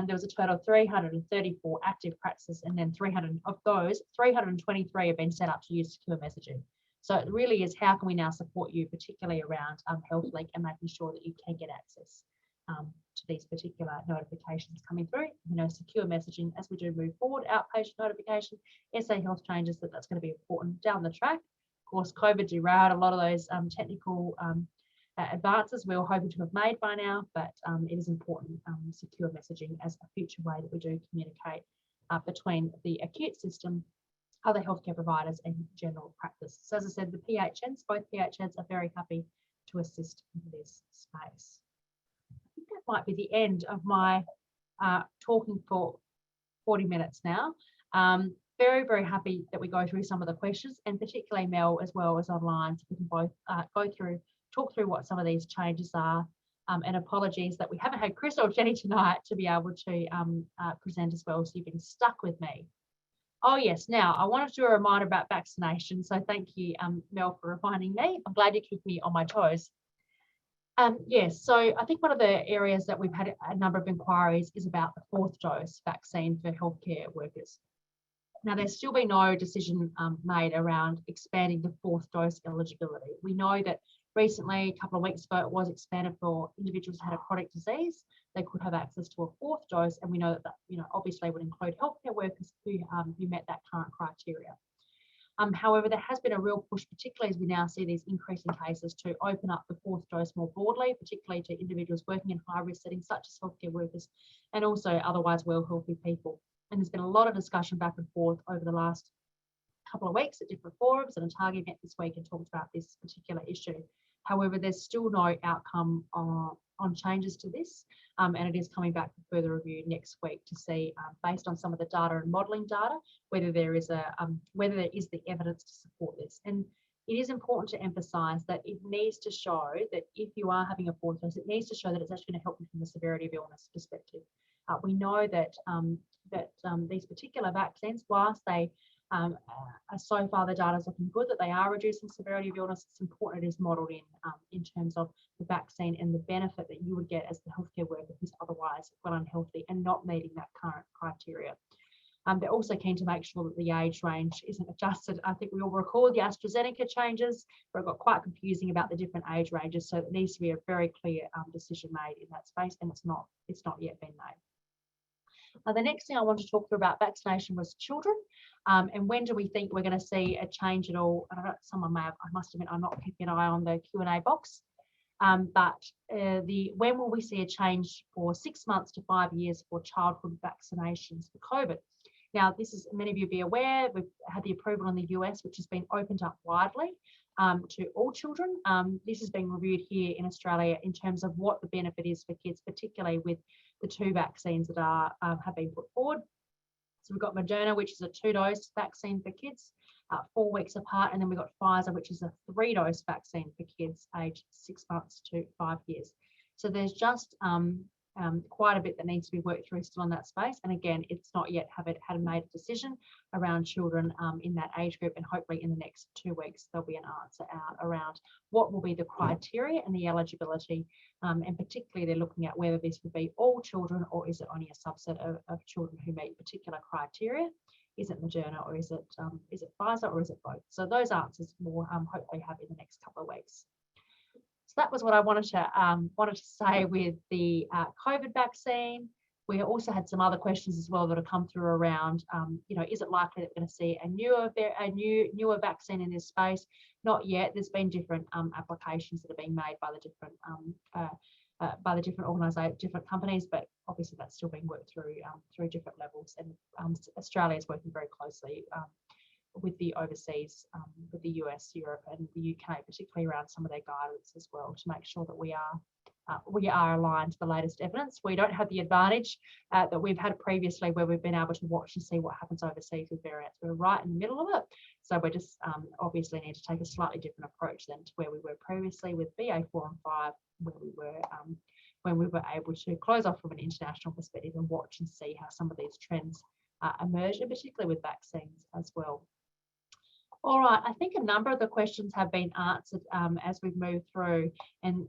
There was a total of 334 active practices, and then 300 of those, 323 have been set up to use secure messaging. So it really is how can we now support you, particularly around HealthLink and making sure that you can get access to these particular notifications coming through. You know, secure messaging as we do move forward, outpatient notification, SA Health changes, that's going to be important down the track. Of course, COVID derailed a lot of those technical advances we were hoping to have made by now, but it is important secure messaging as a future way that we do communicate between the acute system, other healthcare providers and general practice. So as I said, the PHNs, both PHNs are very happy to assist in this space. I think that might be the end of my talking for 40 minutes now. Very, very happy that we go through some of the questions, and particularly Mel as well as online, so we can both talk through what some of these changes are. And apologies that we haven't had Chris or Jenny tonight to be able to present as well, so you've been stuck with me. Oh yes, now I wanted to do a reminder about vaccination, so thank you, Mel, for reminding me. I'm glad you keep me on my toes. Yes, so I think one of the areas that we've had a number of inquiries is about the 4th dose vaccine for healthcare workers. Now, there's still been no decision made around expanding the 4th dose eligibility. We know that Recently, a couple of weeks ago, it was expanded for individuals who had a chronic disease. They could have access to a 4th dose, and we know that obviously would include healthcare workers who met that current criteria. However, there has been a real push, particularly as we now see these increasing cases, to open up the 4th dose more broadly, particularly to individuals working in high-risk settings such as healthcare workers and also otherwise well healthy people. And there's been a lot of discussion back and forth over the last couple of weeks at different forums, and Target met this week and talked about this particular issue. However, there's still no outcome on changes to this, and it is coming back for further review next week to see, based on some of the data and modelling data, whether there is the evidence to support this. And it is important to emphasise that it needs to show that if you are having a 4th dose, it needs to show that it's actually going to help you from the severity of illness perspective. We know that these particular vaccines, whilst they so far the data is looking good, that they are reducing severity of illness, it's important it is modelled in terms of the vaccine and the benefit that you would get as the healthcare worker who's otherwise well unhealthy and not meeting that current criteria. They're also keen to make sure that the age range isn't adjusted. I think we all recall the AstraZeneca changes, where it got quite confusing about the different age ranges. So it needs to be a very clear decision made in that space, and it's not yet been made. The next thing I want to talk through about vaccination was children. And when do we think we're going to see a change at all? I don't know, someone may have, I must admit, I'm not keeping an eye on the Q&A box. When will we see a change for 6 months to 5 years for childhood vaccinations for COVID? Now, this is, many of you be aware, we've had the approval in the US, which has been opened up widely to all children. This is being reviewed here in Australia in terms of what the benefit is for kids, particularly with the 2 vaccines that have been put forward. So we've got Moderna, which is a 2-dose vaccine for kids, 4 weeks apart, and then we've got Pfizer, which is a 3-dose vaccine for kids aged 6 months to 5 years. So there's just quite a bit that needs to be worked through still in that space. And again, it's not yet had made a decision around children in that age group, and hopefully in the next 2 weeks there'll be an answer out around what will be the criteria and the eligibility, and particularly they're looking at whether this would be all children or is it only a subset of children who meet particular criteria. Is it Moderna or is it Pfizer or is it both? So those answers we'll hopefully have in the next couple of weeks. So that was what I wanted to say with the COVID vaccine. We also had some other questions as well that have come through around, is it likely that we're going to see a newer vaccine in this space? Not yet. There's been different applications that are being made by the different organisations, different companies, but obviously that's still being worked through different levels. And Australia is working very closely with the overseas, with the US, Europe, and the UK, particularly around some of their guidance as well, to make sure that we are aligned to the latest evidence. We don't have the advantage that we've had previously, where we've been able to watch and see what happens overseas with variants. We're right in the middle of it, so we just obviously need to take a slightly different approach than to where we were previously with BA4 and 5, where we were when we were able to close off from an international perspective and watch and see how some of these trends emerge, and particularly with vaccines as well. All right, I think a number of the questions have been answered as we've moved through, and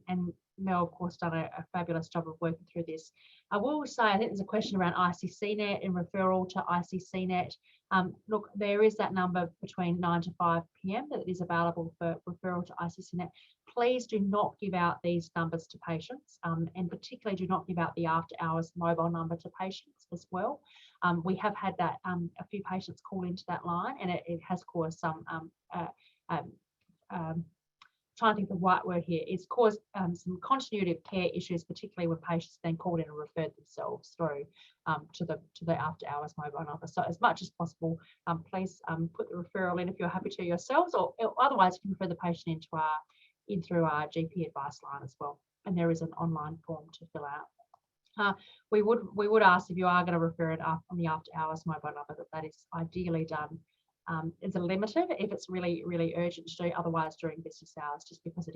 Mel, of course, done a fabulous job of working through this. I will say, I think there's a question around ICCNet and referral to ICCNet. Look, there is that number between 9 to 5 p.m. that is available for referral to ICCNet. Please do not give out these numbers to patients, and particularly do not give out the after hours mobile number to patients as well. We have had that a few patients call into that line, and it has caused some trying to think of the right word here. It's caused some continuity of care issues, particularly when patients then called in and referred themselves through to the after hours mobile number. So as much as possible, please put the referral in if you're happy to yourselves, or otherwise you can refer the patient in through our GP advice line as well. And there is an online form to fill out. We would ask, if you are going to refer it up on the after hours mobile number, that is ideally done. It's a limited if it's really, really urgent to do, otherwise during business hours, just because it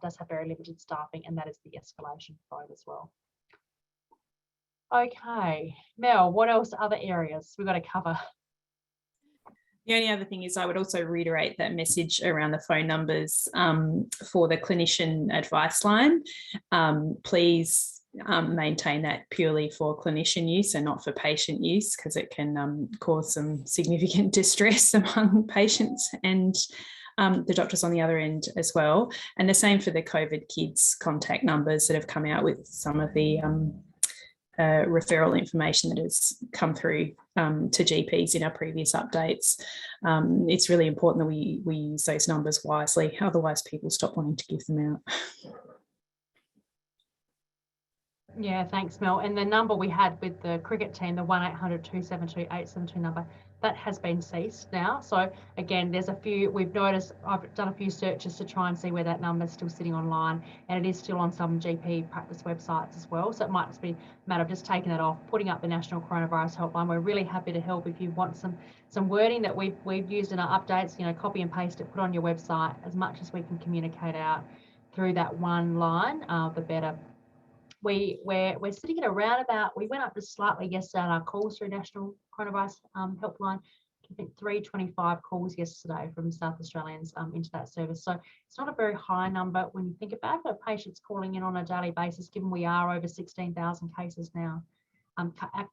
does have very limited staffing, and that is the escalation phone as well. Okay, Mel, what else, other areas we've got to cover? The only other thing is I would also reiterate that message around the phone numbers for the clinician advice line. Please maintain that purely for clinician use and not for patient use, because it can cause some significant distress among patients and the doctors on the other end as well. And the same for the COVID kids contact numbers that have come out with some of the referral information that has come through to GPs in our previous updates. It's really important that we use those numbers wisely, otherwise people stop wanting to give them out. Yeah, thanks, Mel. And the number we had with the cricket team, the 1-800-272-872 number, that has been ceased now. So again, there's a few, we've noticed, I've done a few searches to try and see where that number is still sitting online, and it is still on some GP practice websites as well. So it might just be a matter of just taking that off, putting up the National Coronavirus Helpline. We're really happy to help if you want some wording that we've used in our updates, copy and paste it, put on your website. As much as we can communicate out through that one line, the better. We're sitting at around about, we went up just slightly yesterday on our calls through National Coronavirus Helpline. I think 325 calls yesterday from South Australians into that service. So it's not a very high number when you think about it, patients calling in on a daily basis, given we are over 16,000 cases now,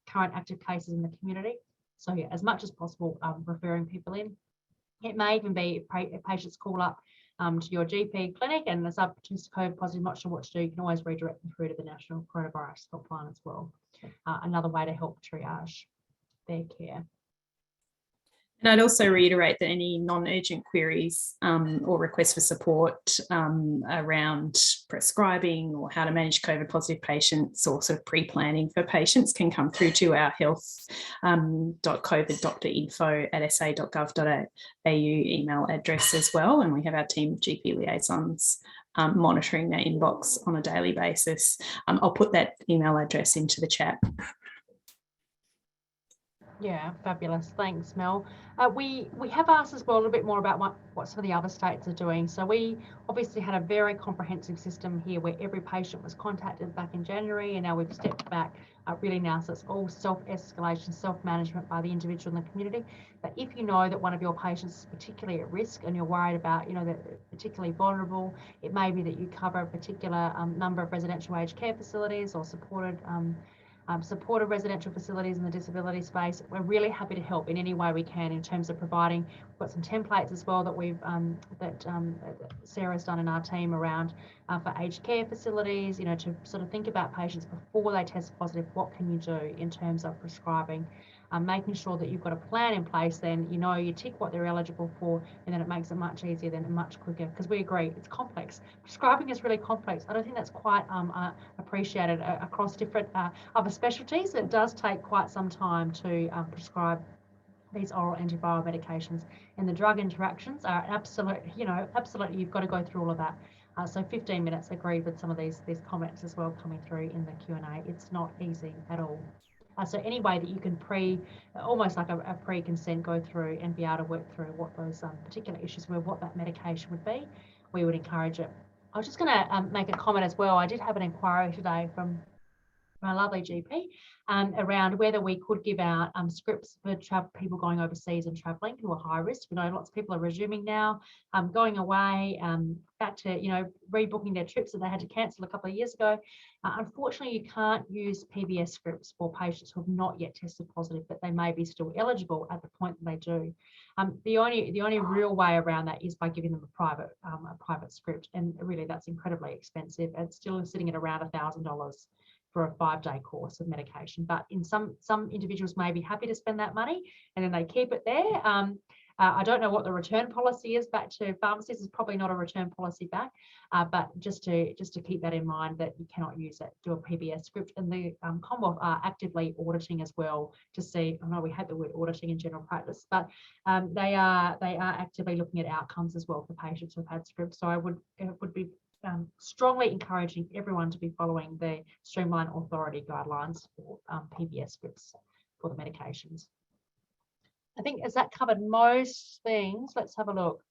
current active cases in the community. So yeah, as much as possible, referring people in. It may even be if patients call up to your GP clinic and there's up to COVID positive, not sure what to do, you can always redirect them through to the National Coronavirus Helpline as well. Another way to help triage their care. And I'd also reiterate that any non-urgent queries or requests for support around prescribing or how to manage COVID positive patients or sort of pre-planning for patients can come through to our health.coviddoctorinfo@sa.gov.au email address as well. And we have our team of GP liaisons monitoring that inbox on a daily basis. I'll put that email address into the chat. Yeah, fabulous. Thanks, Mel. We have asked as well a little bit more about what some of the other states are doing. So we obviously had a very comprehensive system here where every patient was contacted back in January, and now we've stepped back really now. So it's all self-escalation, self-management by the individual in the community. But if you know that one of your patients is particularly at risk and you're worried about, that they're particularly vulnerable, it may be that you cover a particular number of residential aged care facilities or supported residential facilities in the disability space. We're really happy to help in any way we can in terms of providing. We've got some templates as well that we've that Sarah's done in our team around for aged care facilities. To sort of think about patients before they test positive. What can you do in terms of prescribing? Making sure that you've got a plan in place, then you tick what they're eligible for, and then it makes it much easier and much quicker, because we agree it's complex. Prescribing is really complex. I don't think that's quite appreciated across different other specialties. It does take quite some time to prescribe these oral antiviral medications, and the drug interactions are absolutely you've got to go through all of that. So 15 minutes, agreed with some of these comments as well coming through in the Q&A. It's not easy at all. So any way that you can almost like a pre-consent, go through and be able to work through what those particular issues were, what that medication would be, we would encourage it. I was just going to make a comment as well. I did have an inquiry today from my lovely GP around whether we could give out scripts for people going overseas and travelling who are high risk. We know lots of people are resuming now, going away, back to rebooking their trips that they had to cancel a couple of years ago. Unfortunately, you can't use PBS scripts for patients who have not yet tested positive, but they may be still eligible at the point that they do. The only real way around that is by giving them a private script, and really that's incredibly expensive. It's still sitting at around $1,000 for a 5-day course of medication. But in some individuals may be happy to spend that money and then they keep it there. I don't know what the return policy is back to pharmacies. It's probably not a return policy back, but just to keep that in mind, that you cannot use it, do a PBS script. And the Commonwealth are actively auditing as well to see. I know we had the word auditing in general practice, but they are actively looking at outcomes as well for patients who've had scripts. So it would be strongly encouraging everyone to be following the Streamline Authority guidelines for PBS scripts for the medications. I think, has that covered most things? Let's have a look.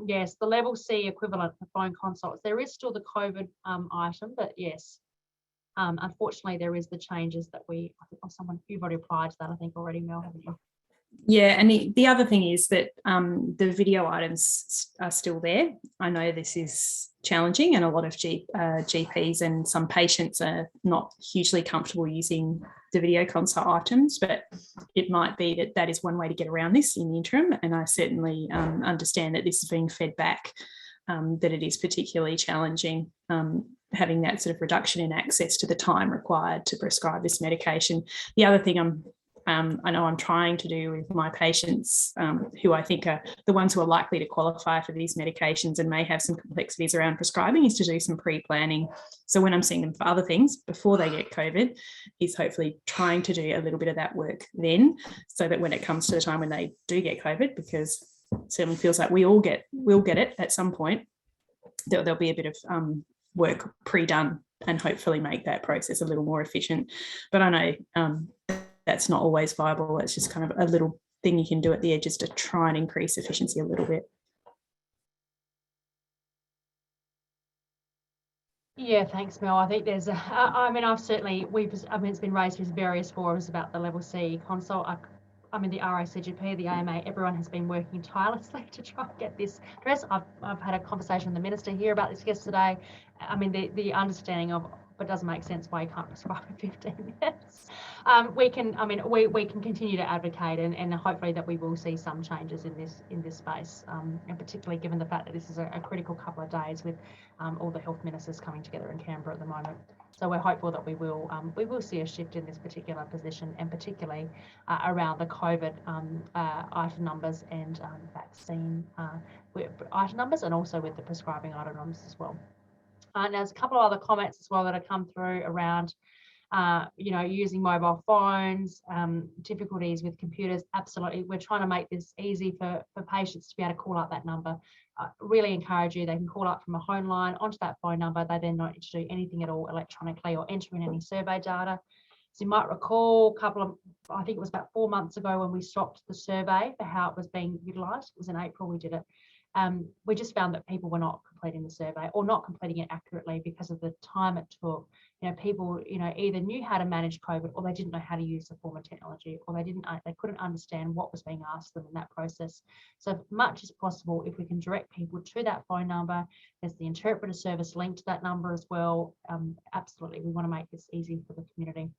Yes, the level C equivalent for phone consults. There is still the COVID item, but yes, unfortunately there is the changes that I think you've already applied to that, I think already, Mel, haven't you? Yeah, and the other thing is that the video items are still there. I know this is challenging, and a lot of GPs and some patients are not hugely comfortable using the video consult items, but it might be that that is one way to get around this in the interim. And I certainly understand that this is being fed back, that it is particularly challenging having that sort of reduction in access to the time required to prescribe this medication. The other thing I know I'm trying to do with my patients, who I think are the ones who are likely to qualify for these medications and may have some complexities around prescribing, is to do some pre-planning. So when I'm seeing them for other things before they get COVID, is hopefully trying to do a little bit of that work then, so that when it comes to the time when they do get COVID, because it certainly feels like we'll get it at some point, there'll be a bit of work pre-done and hopefully make that process a little more efficient. But I know that's not always viable. It's just kind of a little thing you can do at the edges to try and increase efficiency a little bit. Yeah, thanks, Mel. I think there's it's been raised with various forums about the level C consult. The RACGP, the AMA, everyone has been working tirelessly to try and get this addressed. I've had a conversation with the Minister here about this yesterday. The understanding of, but it doesn't make sense why you can't prescribe in 15 minutes. We can continue to advocate, and hopefully that we will see some changes in this space, and particularly given the fact that this is a critical couple of days with all the health ministers coming together in Canberra at the moment. So we're hopeful that we will see a shift in this particular position, and particularly around the COVID item numbers and vaccine item numbers, and also with the prescribing item numbers as well. And there's a couple of other comments as well that have come through around using mobile phones, difficulties with computers. Absolutely, we're trying to make this easy for patients to be able to call up that number. Really encourage you, they can call up from a home line onto that phone number. They then don't need to do anything at all electronically or enter in any survey data. So you might recall I think it was about 4 months ago when we stopped the survey for how it was being utilised. It was in April we did it. We just found that people were not completing the survey, or not completing it accurately because of the time it took. People either knew how to manage COVID, or they didn't know how to use the form of technology, or they couldn't understand what was being asked of them in that process. So as much as possible, if we can direct people to that phone number, there's the interpreter service linked to that number as well. Absolutely, we want to make this easy for the community.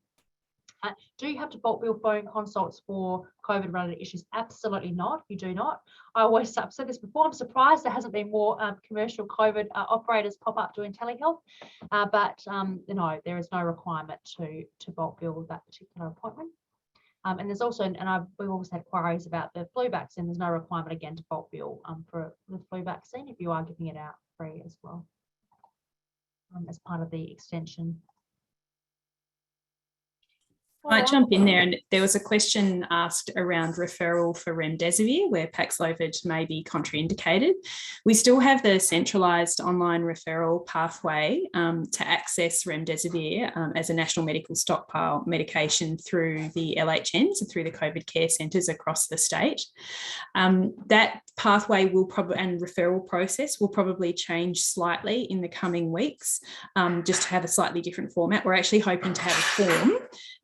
Do you have to bulk bill phone consults for COVID related issues? Absolutely not. You do not. I've said this before. I'm surprised there hasn't been more commercial COVID operators pop up doing telehealth, but no, there is no requirement to bulk bill that particular appointment. And there's also, we've also had queries about the flu vaccine. There's no requirement again to bulk bill for the flu vaccine if you are giving it out free as well, as part of the extension. I might jump in there, and there was a question asked around referral for remdesivir, where Paxlovid may be contraindicated. We still have the centralised online referral pathway to access remdesivir as a national medical stockpile medication through the LHNs and through the COVID care centres across the state. That pathway and referral process will probably change slightly in the coming weeks, just to have a slightly different format. We're actually hoping to have a form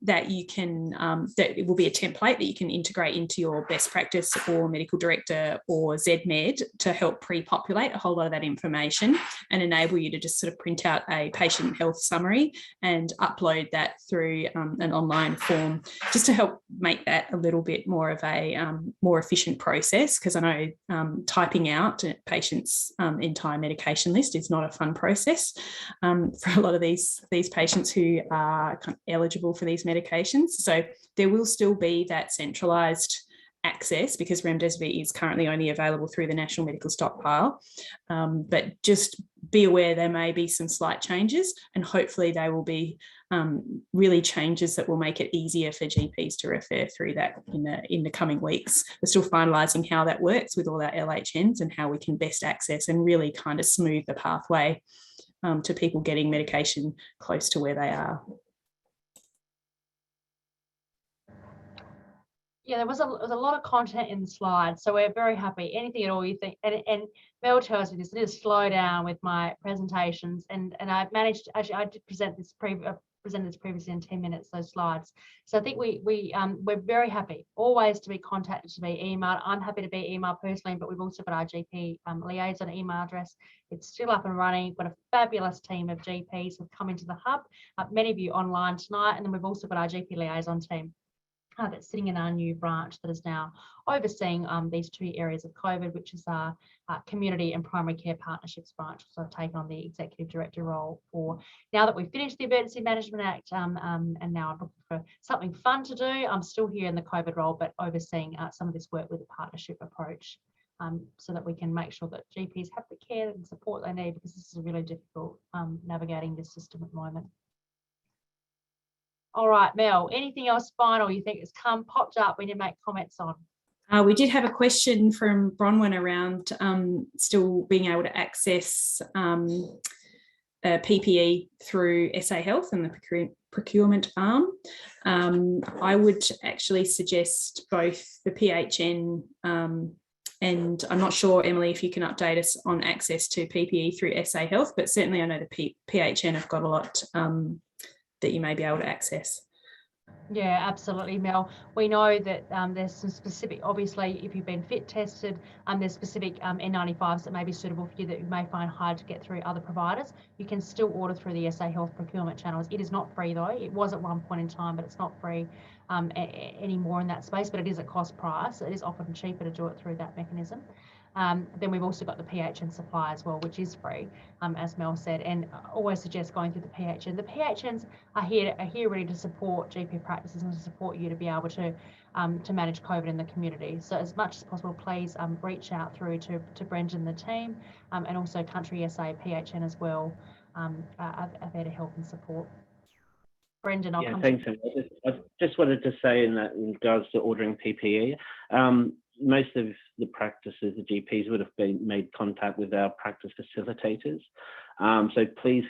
that you can, that it will be a template that you can integrate into your best practice or medical director or ZMed to help pre-populate a whole lot of that information and enable you to just sort of print out a patient health summary and upload that through an online form, just to help make that a little bit more of a more efficient process. Because I know typing out a patient's entire medication list is not a fun process for a lot of these patients who are kind of eligible for these medications. So there will still be that centralised access, because remdesivir is currently only available through the National Medical Stockpile. But just be aware there may be some slight changes, and hopefully they will be really changes that will make it easier for GPs to refer through that in the coming weeks. We're still finalising how that works with all our LHNs and how we can best access and really kind of smooth the pathway to people getting medication close to where they are. Yeah, there was a lot of content in the slides, so we're very happy. Anything at all you think, and Mel tells me this, I need to slow down with my presentations, and I managed, actually I did present this presented this previously in 10 minutes, those slides. So I think we're very happy always to be contacted, to be emailed. I'm happy to be emailed personally, but we've also got our GP liaison email address. It's still up and running. We've got a fabulous team of GPs who've come into the hub, many of you online tonight, and then we've also got our GP liaison team that's sitting in our new branch that is now overseeing these two areas of COVID, which is our community and primary care partnerships branch. So I've taken on the executive director role for now that we've finished the Emergency Management Act, and now I'm looking for something fun to do. I'm still here in the COVID role, but overseeing some of this work with a partnership approach, so that we can make sure that GPs have the care and support they need, because this is really difficult navigating this system at the moment. All right, Mel, anything else final you think has popped up we need to make comments on? We did have a question from Bronwyn around still being able to access PPE through SA Health and the procurement arm. I would actually suggest both the PHN and I'm not sure, Emily, if you can update us on access to PPE through SA Health, but certainly I know the PHN have got a lot that you may be able to access. Yeah, absolutely, Mel. We know that there's some specific, obviously, if you've been fit tested, there's specific N95s that may be suitable for you that you may find hard to get through other providers. You can still order through the SA Health procurement channels. It is not free though. It was at one point in time, but it's not free anymore in that space, but it is at cost price. It is often cheaper to do it through that mechanism. Then we've also got the PHN supply as well, which is free, as Mel said, and I always suggest going through the PHN. The PHNs are here ready to support GP practices and to support you to be able to manage COVID in the community. So as much as possible, please reach out through to Brendan and the team, and also Country SA PHN as well, are there to help and support. Brendan, I'll come thanks. to you. I just wanted to say in regards to ordering PPE, most of the practices, the GPs, would have made contact with our practice facilitators. So please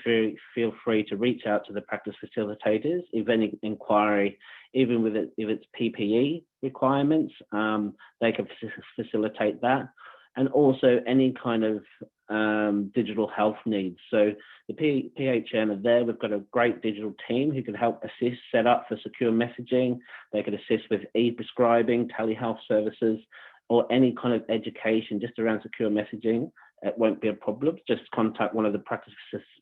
feel free to reach out to the practice facilitators if any inquiry, even with if it's PPE requirements, they can facilitate that. And also any kind of digital health needs. So the PHN are there. We've got a great digital team who can help assist, set up for secure messaging. They can assist with e-prescribing, telehealth services, or any kind of education just around secure messaging. It won't be a problem. Just contact one of the practice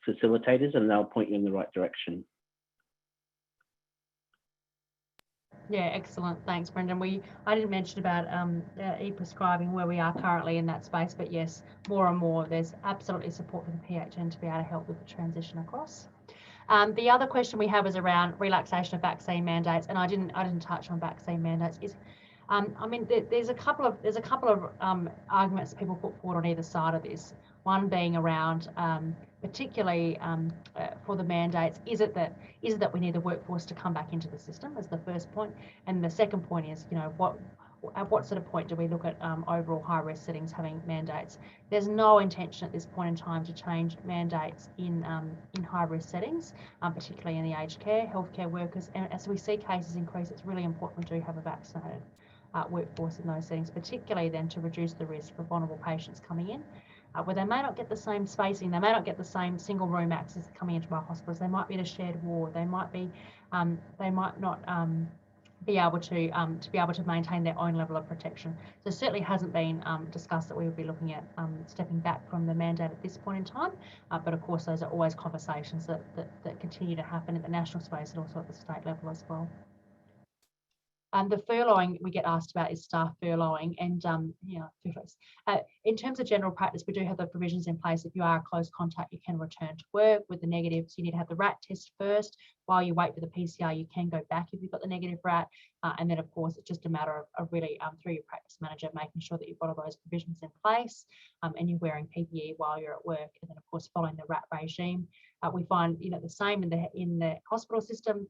facilitators and they'll point you in the right direction. Yeah, excellent. Thanks, Brendan. I didn't mention about e-prescribing, where we are currently in that space, but yes, more and more there's absolutely support for the PHN to be able to help with the transition across. The other question we have is around relaxation of vaccine mandates, and I didn't touch on vaccine mandates. I mean, there's a couple of arguments people put forward on either side of this. One being around, particularly for the mandates, is it that we need the workforce to come back into the system, as the first point, and the second point is, you know, at what sort of point do we look at overall high risk settings having mandates? There's no intention at this point in time to change mandates in high risk settings, particularly in the aged care, healthcare workers, and as we see cases increase, it's really important we do have a vaccinated workforce in those settings, particularly then to reduce the risk for vulnerable patients coming in, where they may not get the same spacing, they may not get the same single room access coming into our hospitals, they might be in a shared ward, they might not be able to maintain their own level of protection. So certainly hasn't been discussed that we would be looking at stepping back from the mandate at this point in time, but of course those are always conversations that continue to happen at the national space and also at the state level as well. The furloughing we get asked about is staff furloughing, and in terms of general practice, we do have the provisions in place. If you are a close contact, you can return to work with the negatives. You need to have the RAT test first. While you wait for the PCR, you can go back if you've got the negative RAT, and then of course it's just a matter of really through your practice manager making sure that you've got all those provisions in place, and you're wearing PPE while you're at work, and then of course following the RAT regime. We find the same in the hospital system.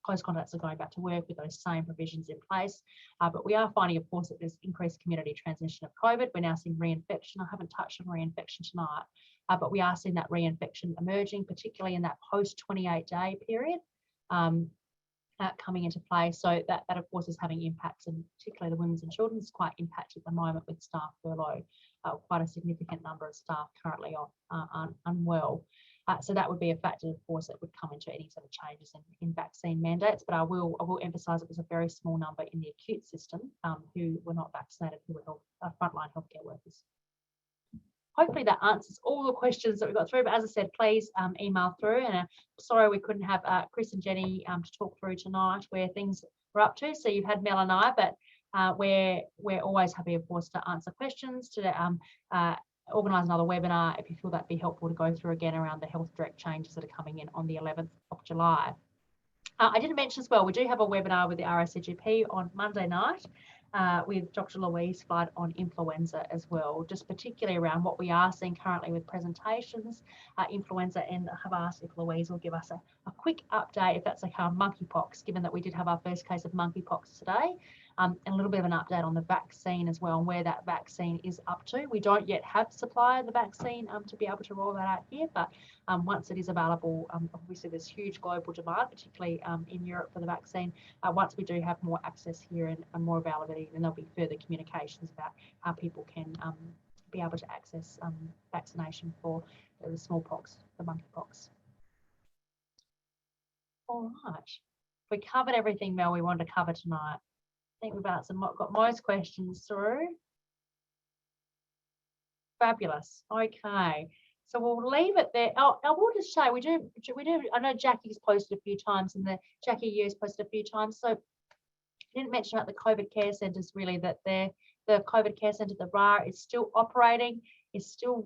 Close contacts are going back to work with those same provisions in place. But we are finding, of course, that there's increased community transmission of COVID. We're now seeing reinfection. I haven't touched on reinfection tonight, but we are seeing that reinfection emerging, particularly in that post 28-day period coming into play. So that of course, is having impacts, and particularly the women's and children's quite impacted at the moment with staff furlough. Quite a significant number of staff currently unwell. So that would be a factor, of course, that would come into any sort of changes in vaccine mandates. But I will emphasise it was a very small number in the acute system who were not vaccinated, who were frontline healthcare workers. Hopefully that answers all the questions that we got through. But as I said, please email through. And sorry we couldn't have Chris and Jenny to talk through tonight where things were up to. So you've had Mel and I, but we're always happy, of course, to answer questions, to organise another webinar if you feel that'd be helpful to go through again around the HealthDirect changes that are coming in on the 11th of July. I didn't mention as well, we do have a webinar with the RACGP on Monday night with Dr. Louise Flood on influenza as well, just particularly around what we are seeing currently with presentations, influenza, and have asked if Louise will give us a quick update, if that's okay, on monkeypox, given that we did have our first case of monkeypox today. And a little bit of an update on the vaccine as well and where that vaccine is up to. We don't yet have supply of the vaccine to be able to roll that out here, but once it is available, obviously there's huge global demand, particularly in Europe for the vaccine. Once we do have more access here and more availability, then there'll be further communications about how people can be able to access vaccination for the smallpox, the monkeypox. All right, we covered everything, Mel, we wanted to cover tonight. I think we've got most questions through. Fabulous. Okay, so we'll leave it there. Oh, I will just say we do. I know Jackie's posted a few times, and Jackie Yu's posted a few times. So I didn't mention about the COVID care centres really, that the COVID care centre, the RAR, is still operating, is still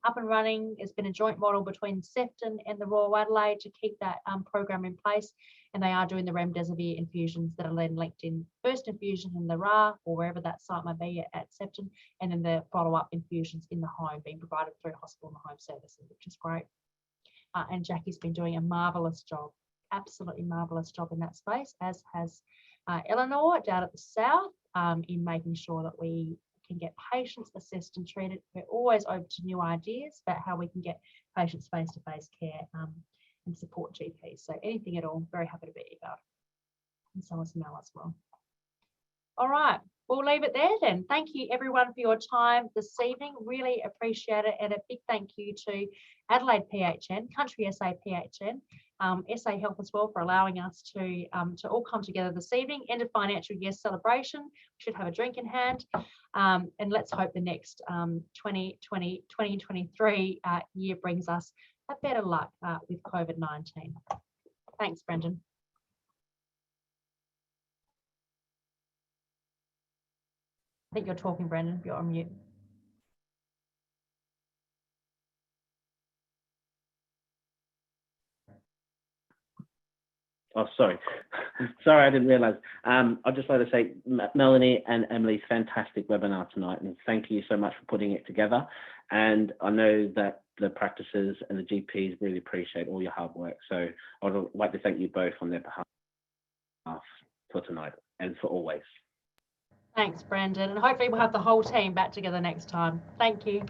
up and running. It's been a joint model between Sefton and the Royal Adelaide to keep that program in place. And they are doing the remdesivir infusions that are then linked in first infusion in the RAR or wherever that site might be at Sefton, and then the follow-up infusions in the home being provided through hospital and home services, which is great. And Jackie's been doing a marvellous job, absolutely marvellous job in that space, as has Eleanor down at the south, in making sure that we can get patients assessed and treated. We're always open to new ideas about how we can get patients face-to-face care and support GPs. So anything at all, very happy to be about. And so is Mel as well. All right, we'll leave it there then. Thank you everyone for your time this evening. Really appreciate it. And a big thank you to Adelaide PHN, Country SA PHN, SA Health as well, for allowing us to all come together this evening. End of financial year celebration. We should have a drink in hand. And let's hope the next 2023 year brings us a better luck with COVID-19. Thanks, Brendan. I think you're talking, Brendan. You're on mute. Oh, sorry. Sorry, I didn't realise. I'd just like to say, Melanie and Emily, fantastic webinar tonight, and thank you so much for putting it together. And I know that the practices and the GPs really appreciate all your hard work. So I would like to thank you both on their behalf for tonight and for always. Thanks, Brendan. And hopefully we'll have the whole team back together next time. Thank you.